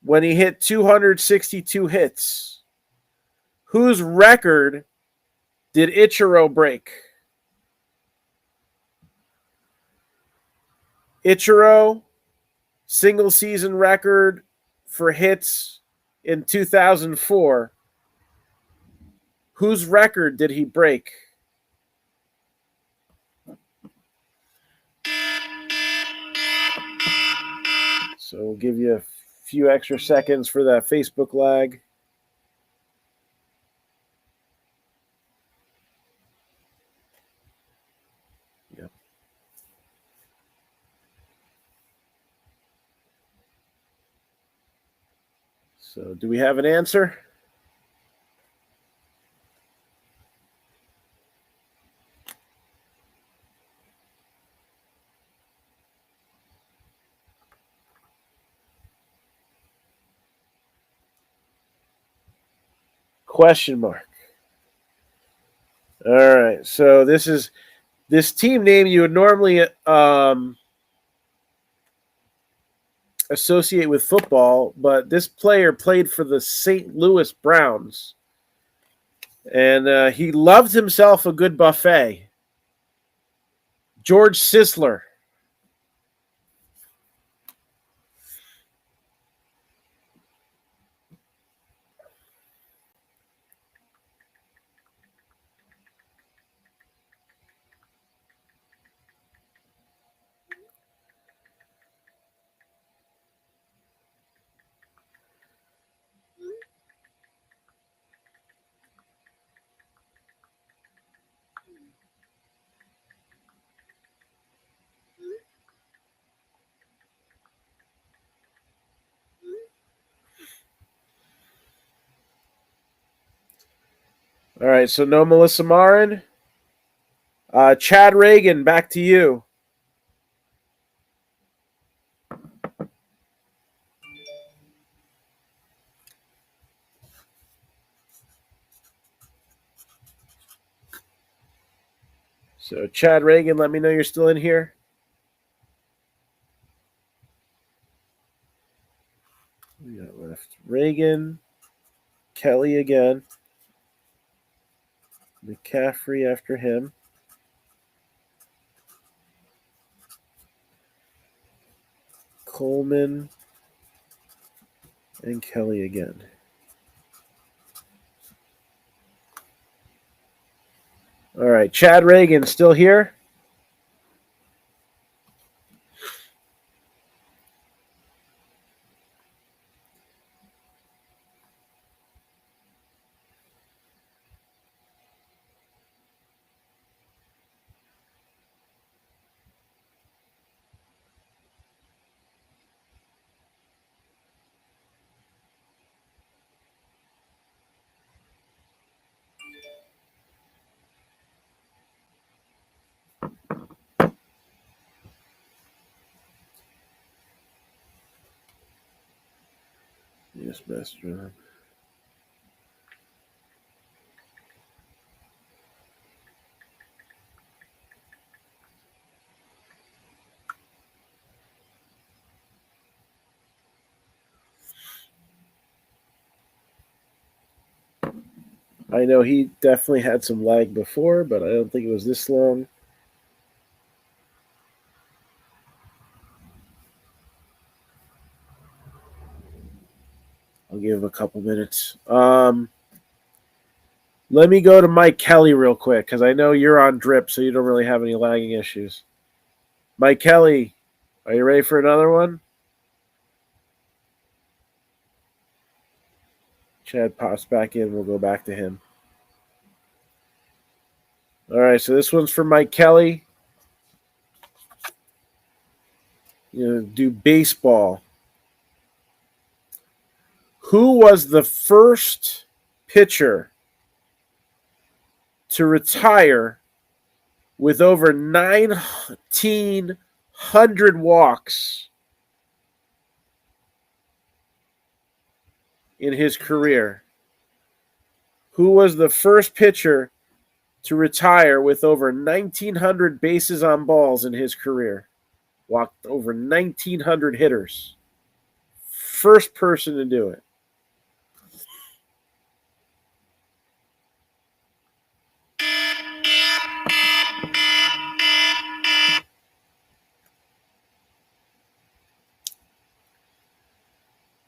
when he hit 262 hits. Whose record did Ichiro break? Ichiro, single-season record for hits in 2004. Whose record did he break? So we'll give you a few extra seconds for that Facebook lag. Yep. So do we have an answer? Question mark. All right. So this team name you would normally associate with football, but this player played for the St. Louis Browns. And he loved himself a good buffet. George Sisler. All right, so no Melissa Marin. Chad Reagan, back to you. So Chad Reagan, let me know you're still in here. We got left Reagan, Kelly again, McCaffrey after him. Coleman and Kelly again. All right, Chad Reagan still here? Yes, Master. I know he definitely had some lag before, but I don't think it was this long. I'll give him a couple minutes. Let me go to Mike Kelly real quick because I know you're on drip, so you don't really have any lagging issues. Mike Kelly, are you ready for another one? Chad pops back in. We'll go back to him. All right, so this one's for Mike Kelly. Do baseball. Who was the first pitcher to retire with over 1,900 walks in his career? Who was the first pitcher to retire with over 1,900 bases on balls in his career? Walked over 1,900 hitters. First person to do it.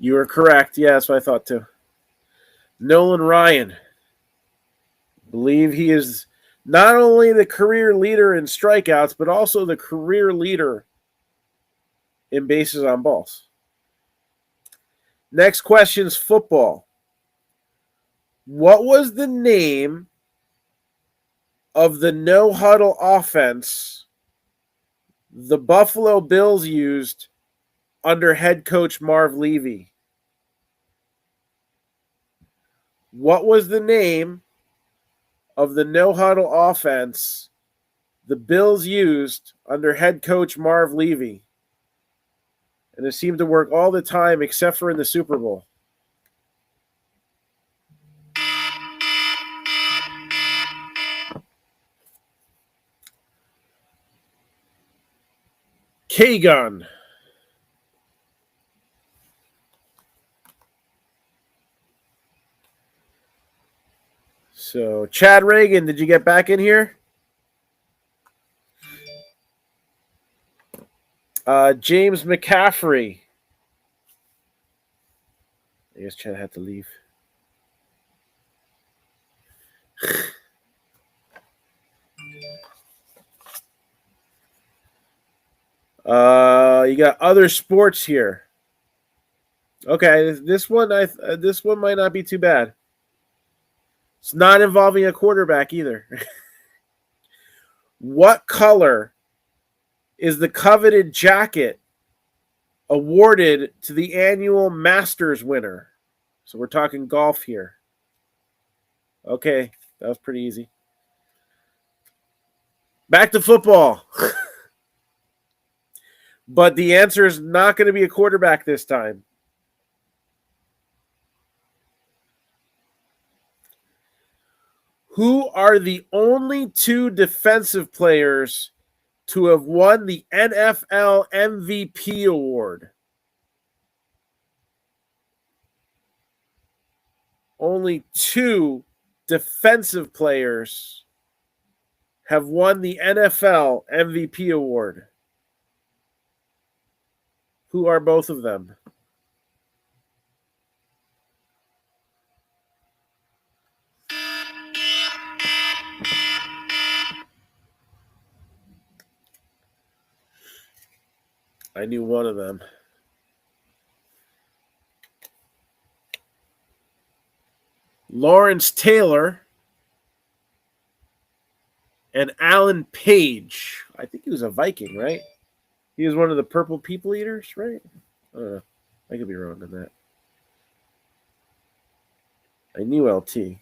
You are correct. Yeah, that's what I thought too. Nolan Ryan. I believe he is not only the career leader in strikeouts, but also the career leader in bases on balls. Next question is football. What was the name of the no huddle offense the Buffalo Bills used under head coach Marv Levy? What was the name of the no huddle offense the Bills used under head coach Marv Levy? And it seemed to work all the time except for in the Super Bowl. K-Gun. So, Chad Reagan, did you get back in here? James McCaffrey. I guess Chad had to leave. You got other sports here. Okay, this one might not be too bad. It's not involving a quarterback either. What color is the coveted jacket awarded to the annual Masters winner? So we're talking golf here. Okay, that was pretty easy. Back to football. But the answer is not going to be a quarterback this time. Who are the only two defensive players to have won the NFL MVP award? Only two defensive players have won the NFL MVP award. Who are both of them? I knew one of them. Lawrence Taylor and Alan Page. I think he was a Viking, right? He was one of the Purple People Eaters, right? I could be wrong on that. I knew LT.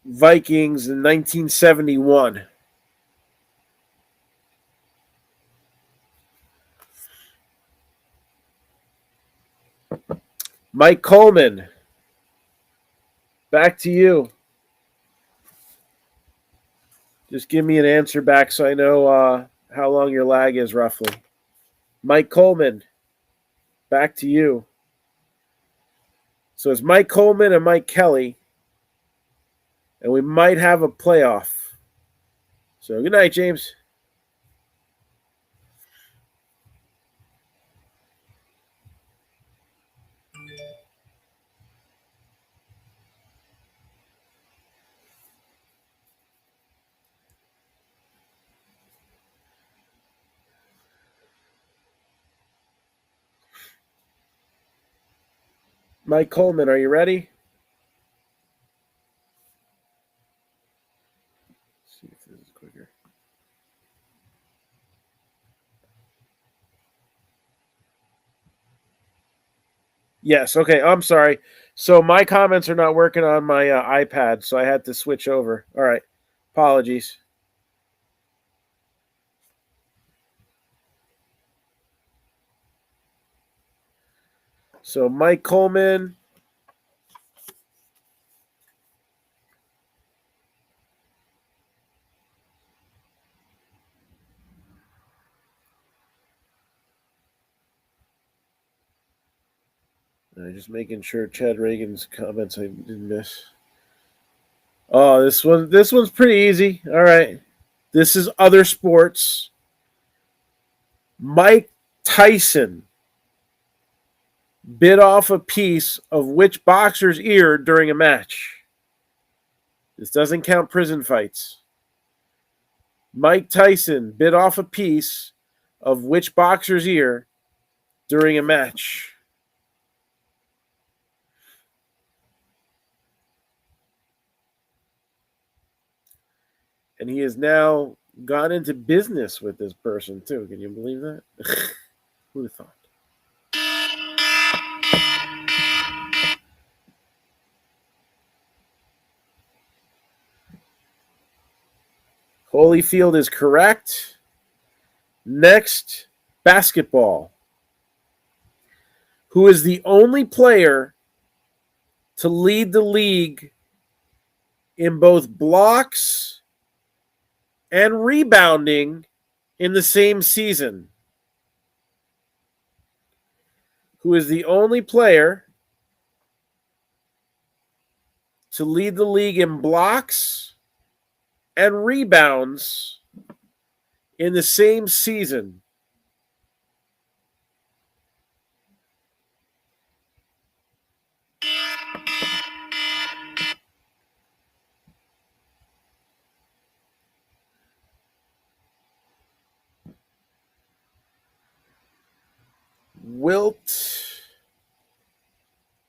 Vikings in 1971. Mike Coleman, back to you. Just give me an answer back so I know how long your lag is roughly. Mike Coleman, back to you. So it's Mike Coleman and Mike Kelly, and we might have a playoff. So good night, James. Mike Coleman, are you ready? Let's see if this is quicker. Yes, okay, I'm sorry. So my comments are not working on my iPad, so I had to switch over. All right, apologies. So Mike Coleman. Just making sure Chad Reagan's comments I didn't miss. Oh, this one's pretty easy. All right. This is other sports. Mike Tyson bit off a piece of which boxer's ear during a match? This doesn't count prison fights. Mike Tyson bit off a piece of which boxer's ear during a match? And he has now gone into business with this person, too. Can you believe that? Who would have thought? Holyfield is correct. Next, basketball. Who is the only player to lead the league in both blocks and rebounding in the same season? Who is the only player to lead the league in blocks and rebounds in the same season? Wilt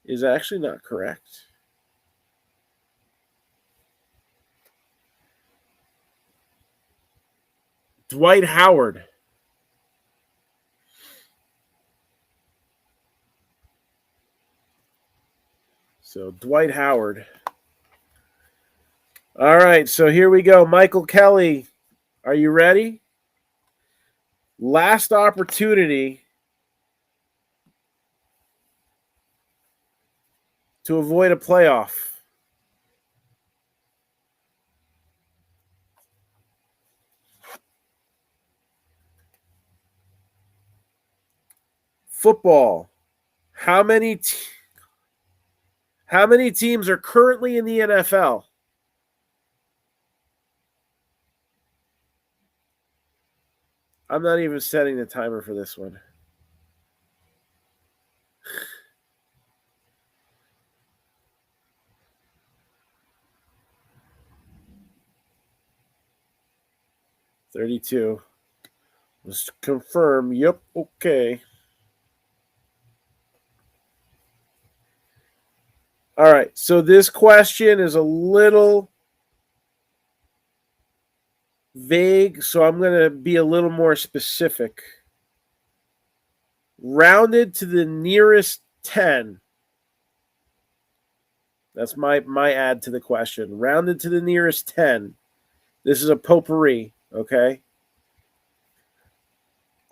is actually not correct. Dwight Howard. So Dwight Howard. All right, so here we go. Michael Kelly, are you ready? Last opportunity to avoid a playoff. Football. How many teams are currently in the NFL? I'm not even setting the timer for this one. $32. Let's confirm. Yep, okay. All right, so this question is a little vague, so I'm going to be a little more specific. Rounded to the nearest 10, That's my add to the question. Rounded to the nearest 10. This is a potpourri, okay?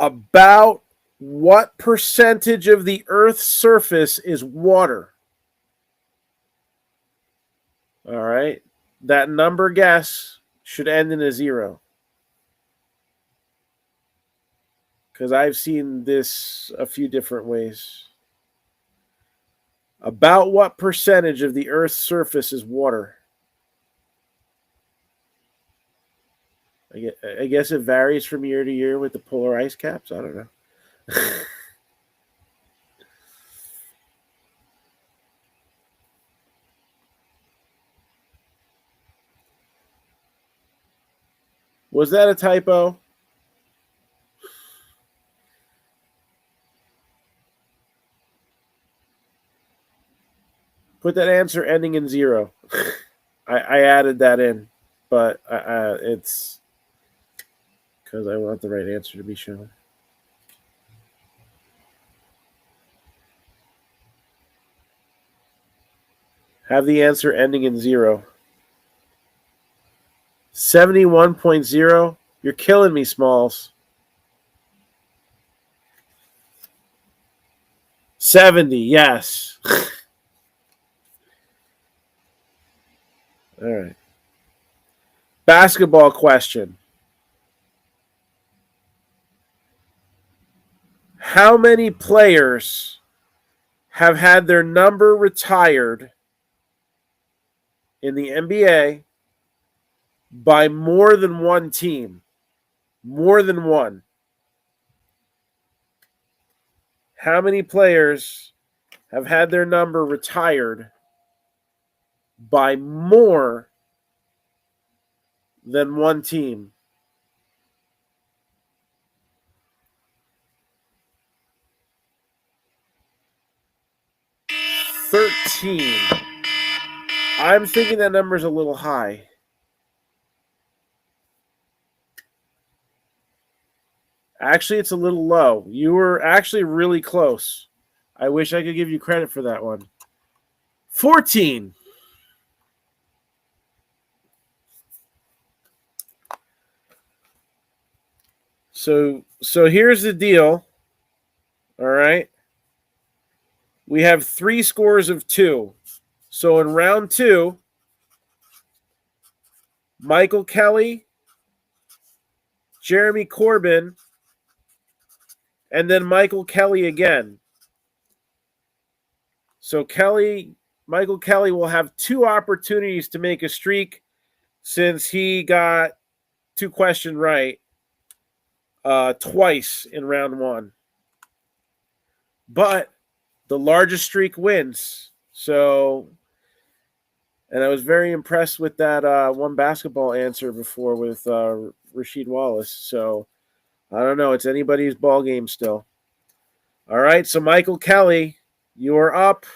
About what percentage of the Earth's surface is water? All right. That number guess should end in a 0. Because I've seen this a few different ways. About what percentage of the Earth's surface is water? I guess it varies from year to year with the polar ice caps. I don't know. Was that a typo? Put that answer ending in 0. I added that in, but it's because I want the right answer to be shown. Have the answer ending in 0. 71.0. You're killing me, Smalls. 70, yes. All right. Basketball question. How many players have had their number retired in the NBA by more than one team? More than one. How many players have had their number retired by more than one team? $13. I'm thinking that number is a little high. Actually, it's a little low. You were actually really close. I wish I could give you credit for that one. 14. So here's the deal. All right. We have 3 scores of 2. So in round 2, Michael Kelly, Jeremy Corbin, and then Michael Kelly again. So Michael Kelly will have 2 opportunities to make a streak since he got 2 questions right twice in round 1. But the largest streak wins. So, and I was very impressed with that one basketball answer before with Rasheed Wallace. So, I don't know. It's anybody's ball game still. All right. So, Michael Kelly, you're up.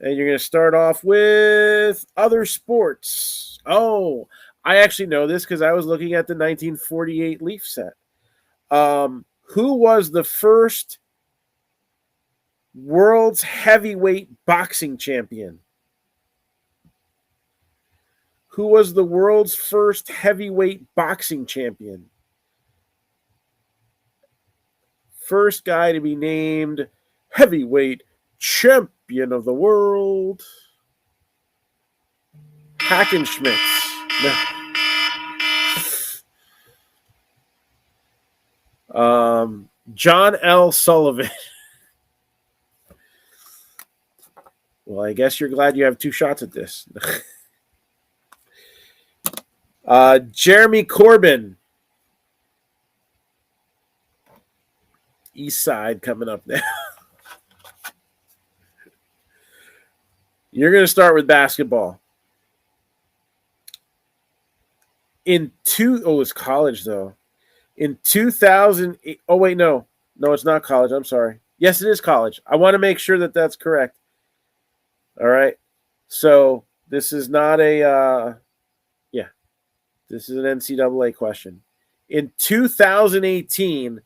And you're going to start off with other sports. Oh, I actually know this because I was looking at the 1948 Leaf set. Who was the first world's heavyweight boxing champion? Who was the world's first heavyweight boxing champion? First guy to be named heavyweight champion of the world. Hackenschmitz. No. John L. Sullivan. Well, I guess you're glad you have 2 shots at this. Jeremy Corbin. East Side coming up now. You're going to start with basketball. It's college though. In 2008, oh wait, no, it's not college. I'm sorry. Yes, it is college. I want to make sure that that's correct. All right. So this is not this is an NCAA question. In 2018,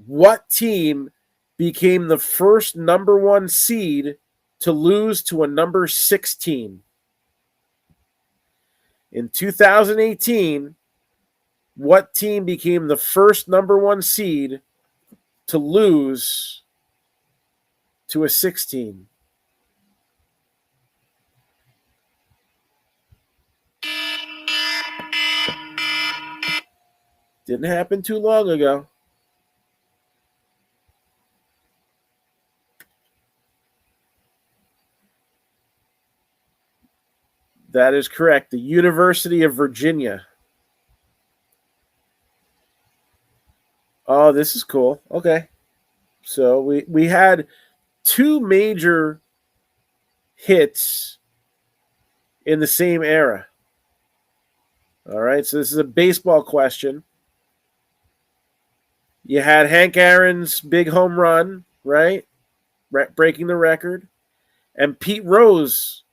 what team became the first number 1 seed to lose to a number 6 team? In 2018, what team became the first number 1 seed to lose to a 6 team? Didn't happen too long ago. That is correct. The University of Virginia. Oh, this is cool. Okay. So we had 2 major hits in the same era. All right. So this is a baseball question. You had Hank Aaron's big home run, right? Breaking the record. And Pete Rose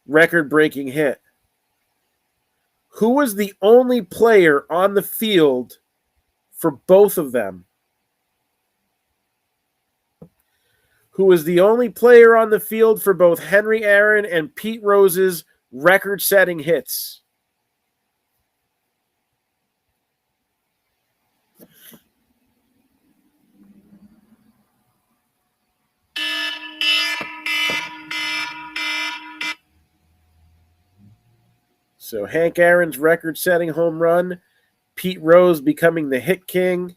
record-breaking hit. Who was the only player on the field for both of them? Who was the only player on the field for both Henry Aaron and Pete Rose's record-setting hits? So Hank Aaron's record-setting home run, Pete Rose becoming the hit king.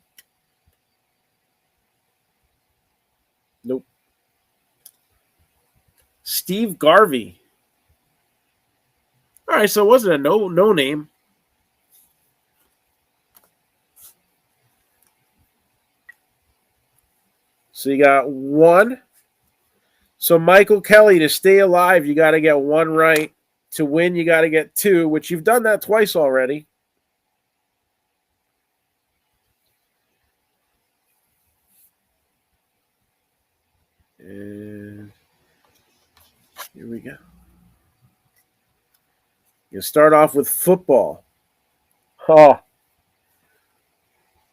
Nope. Steve Garvey. All right, so it wasn't a no name. So you got 1. So Michael Kelly, to stay alive, you got to get 1 right. To win, you got to get 2, which you've done that twice already. And here we go. You start off with football. Oh.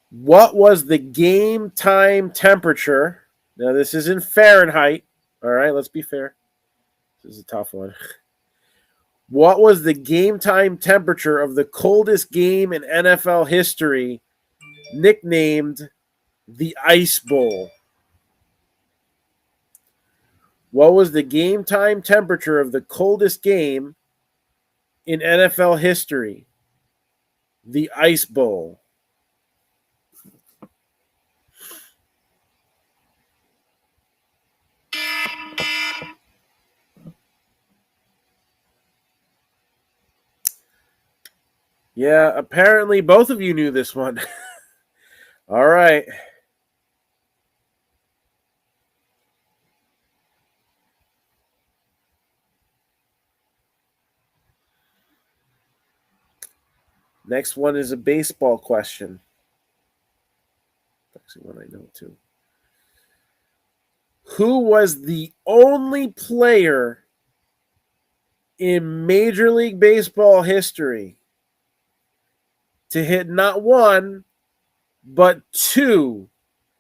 What was the game time temperature? Now, this is in Fahrenheit. All right, let's be fair. This is a tough one. What was the game time temperature of the coldest game in NFL history, nicknamed the Ice Bowl? What was the game time temperature of the coldest game in NFL history, the Ice Bowl? Yeah, apparently both of you knew this one. All right. Next one is a baseball question. Actually, one I know too. Who was the only player in Major League Baseball history to hit not 1, but 2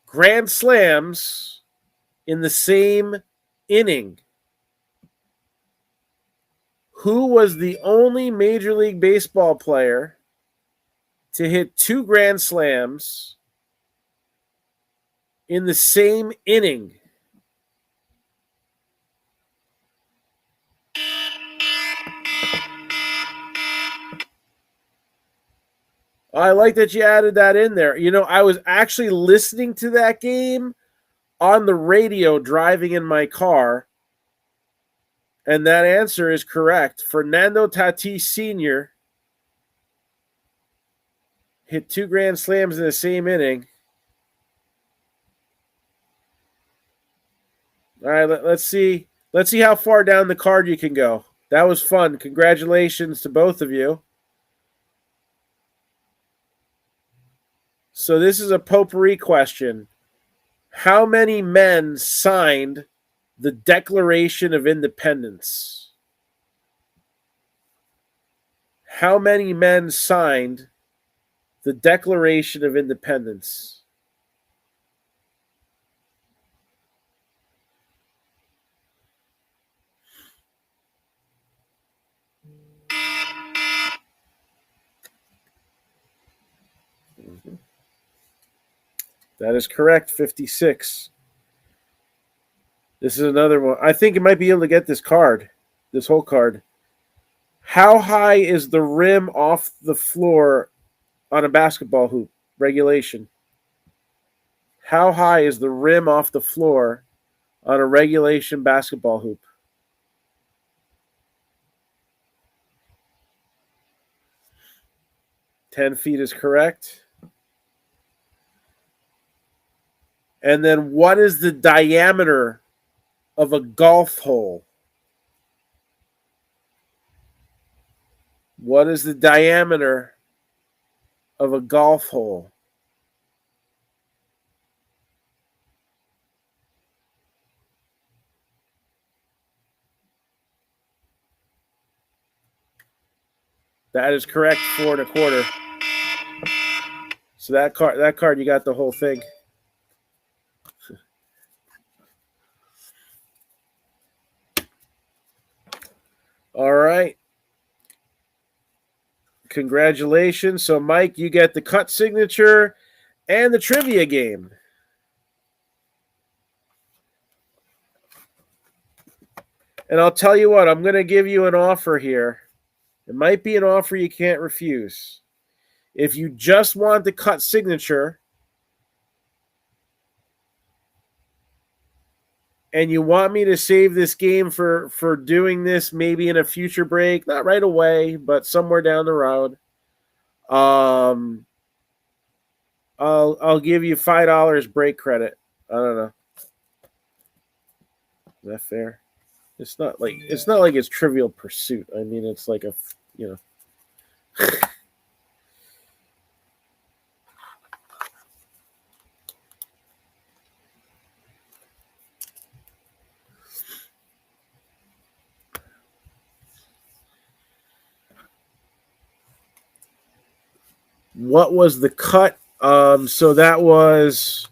grand slams in the same inning? Who was the only Major League Baseball player to hit 2 grand slams in the same inning? I like that you added that in there. You know, I was actually listening to that game on the radio driving in my car, and that answer is correct. Fernando Tatis Sr. hit 2 grand slams in the same inning. All right, let's see. Let's see how far down the card you can go. That was fun. Congratulations to both of you. So this is a potpourri question. How many men signed the Declaration of Independence? How many men signed the Declaration of Independence? That is correct, 56. This is another one. I think you might be able to get this whole card. How high is the rim off the floor on a basketball hoop? Regulation. How high is the rim off the floor on a regulation basketball hoop? $10 is correct. And then what is the diameter of a golf hole? What is the diameter of a golf hole? That is correct, 4 1/4. So that card, you got the whole thing. All right. Congratulations. So, Mike, you get the cut signature and the trivia game. And I'll tell you what, I'm going to give you an offer here. It might be an offer you can't refuse. If you just want the cut signature and you want me to save this game for doing this maybe in a future break, not right away, but somewhere down the road, I'll give you $5 break credit. I don't know. Is that fair? It's not like it's Trivial Pursuit. I mean, it's like What was the cut? So that was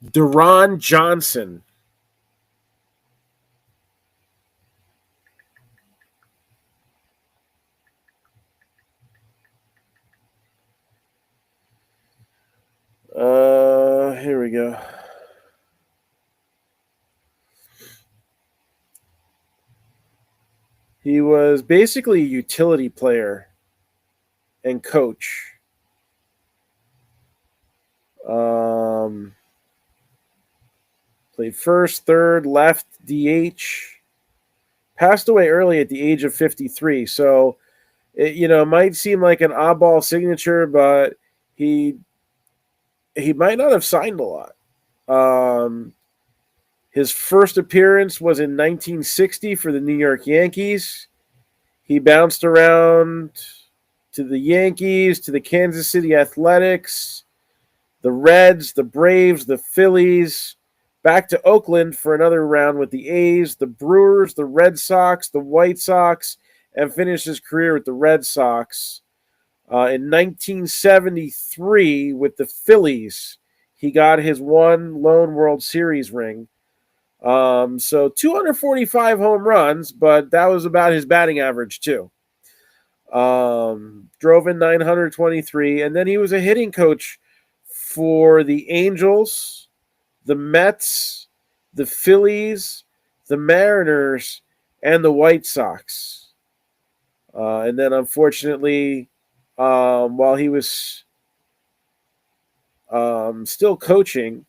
Deron Johnson. Here we go. He was basically a utility player and coach. Played first, third, left, DH. Passed away early at the age of 53. So, it might seem like an oddball signature, but he might not have signed a lot. His first appearance was in 1960 for the New York Yankees. He bounced around to the Yankees, to the Kansas City Athletics, the Reds, the Braves, the Phillies, back to Oakland for another round with the A's, the Brewers, the Red Sox, the White Sox, and finished his career with the Red Sox. In 1973, with the Phillies, he got his one lone World Series ring. So 245 home runs, but that was about his batting average too. Drove in 923, and then he was a hitting coach for the Angels, the Mets, the Phillies, the Mariners, and the White Sox. And then, unfortunately, while he was still coaching,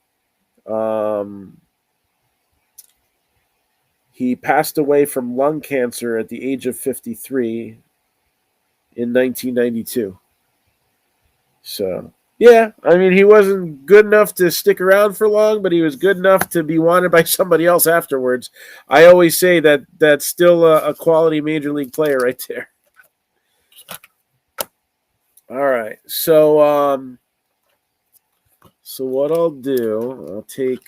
he passed away from lung cancer at the age of 53 in 1992. So, yeah, I mean, he wasn't good enough to stick around for long, but he was good enough to be wanted by somebody else afterwards. I always say that that's still a quality major league player right there. All right, so what I'll do, I'll take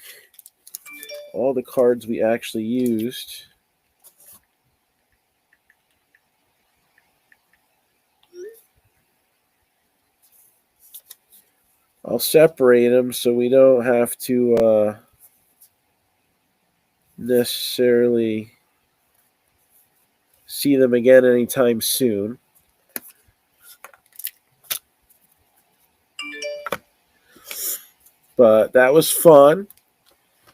all the cards we actually used. I'll separate them so we don't have to necessarily see them again anytime soon. But that was fun.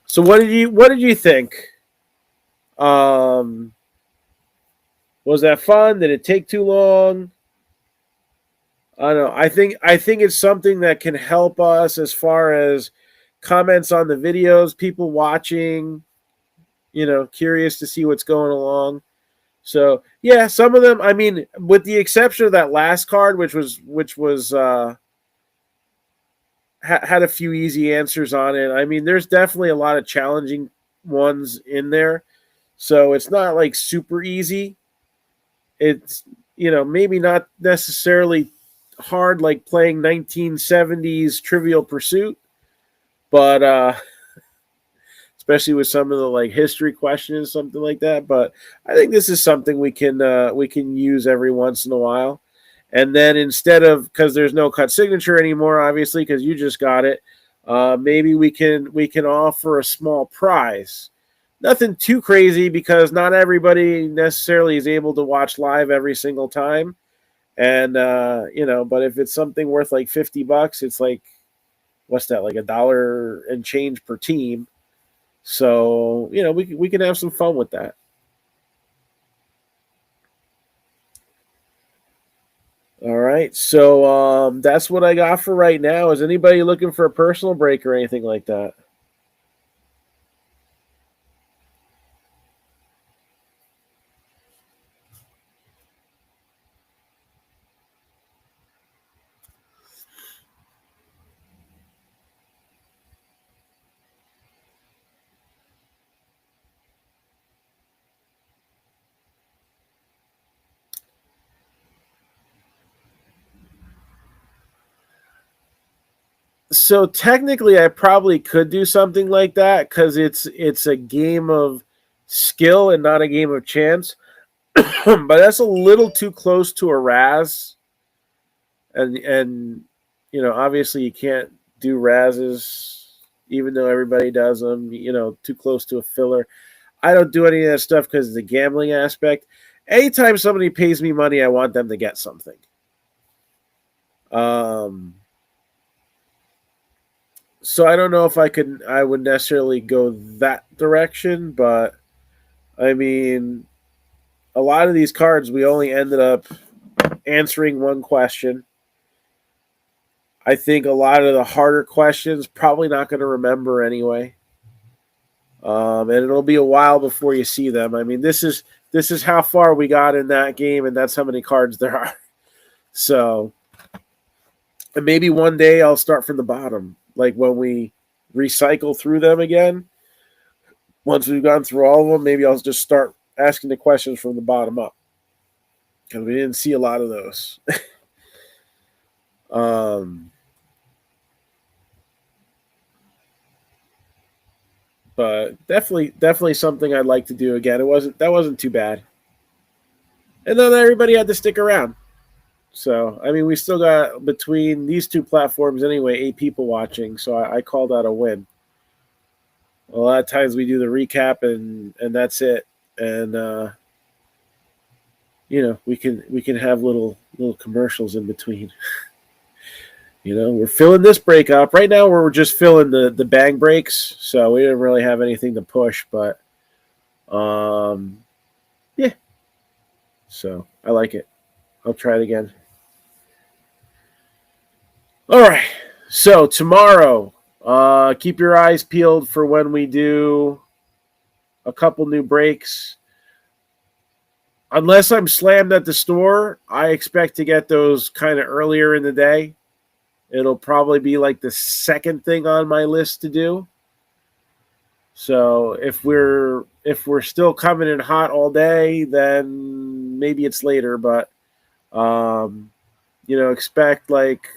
So what did you think? Was that fun? Did it take too long? I don't know. I think it's something that can help us as far as comments on the videos, people watching, curious to see what's going along. So yeah, some of them. I mean, with the exception of that last card, which was had a few easy answers on it. I mean, there's definitely a lot of challenging ones in there, so it's not like super easy. It's maybe not necessarily hard like playing 1970s Trivial Pursuit, but especially with some of the like history questions, something like that. But I think this is something we can use every once in a while. And then instead of, because there's no cut signature anymore, obviously, because you just got it, maybe we can offer a small prize. Nothing too crazy because not everybody necessarily is able to watch live every single time. And but if it's something worth like $50, it's like, what's that, like $1 and change per team. So we can have some fun with that. All right, so that's what I got for right now. Is anybody looking for a personal break or anything like that? So technically, I probably could do something like that because it's a game of skill and not a game of chance. But that's a little too close to a Raz, and obviously you can't do Razes even though everybody does them. Too close to a filler. I don't do any of that stuff because of the gambling aspect. Anytime somebody pays me money, I want them to get something. Um, so I don't know if I would necessarily go that direction, but I mean, a lot of these cards we only ended up answering one question. I think a lot of the harder questions probably not going to remember anyway, and it'll be a while before you see them. I mean, this is how far we got in that game, and that's how many cards there are. So, and maybe one day I'll start from the bottom, like when we recycle through them again. Once we've gone through all of them, maybe I'll just start asking the questions from the bottom up because we didn't see a lot of those. But definitely something I'd like to do again. That wasn't too bad, and then everybody had to stick around. So I mean, we still got between these two platforms anyway 8 people watching. So I call that a win. A lot of times we do the recap and that's it, and we can have little commercials in between. We're filling this break up right now. We're just filling the bang breaks, so we didn't really have anything to push, but yeah. So I like it. I'll try it again. All right. So tomorrow, keep your eyes peeled for when we do a couple new breaks. Unless I'm slammed at the store, I expect to get those kind of earlier in the day. It'll probably be like the second thing on my list to do. So if we're still coming in hot all day, then maybe it's later. But expect like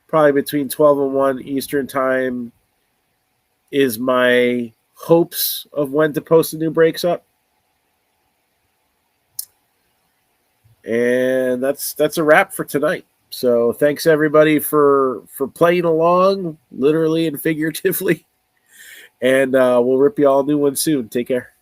probably between 12 and 1 Eastern time is my hopes of when to post the new breaks up. And that's a wrap for tonight. So thanks everybody for playing along, literally and figuratively. And we'll rip you all a new one soon. Take care.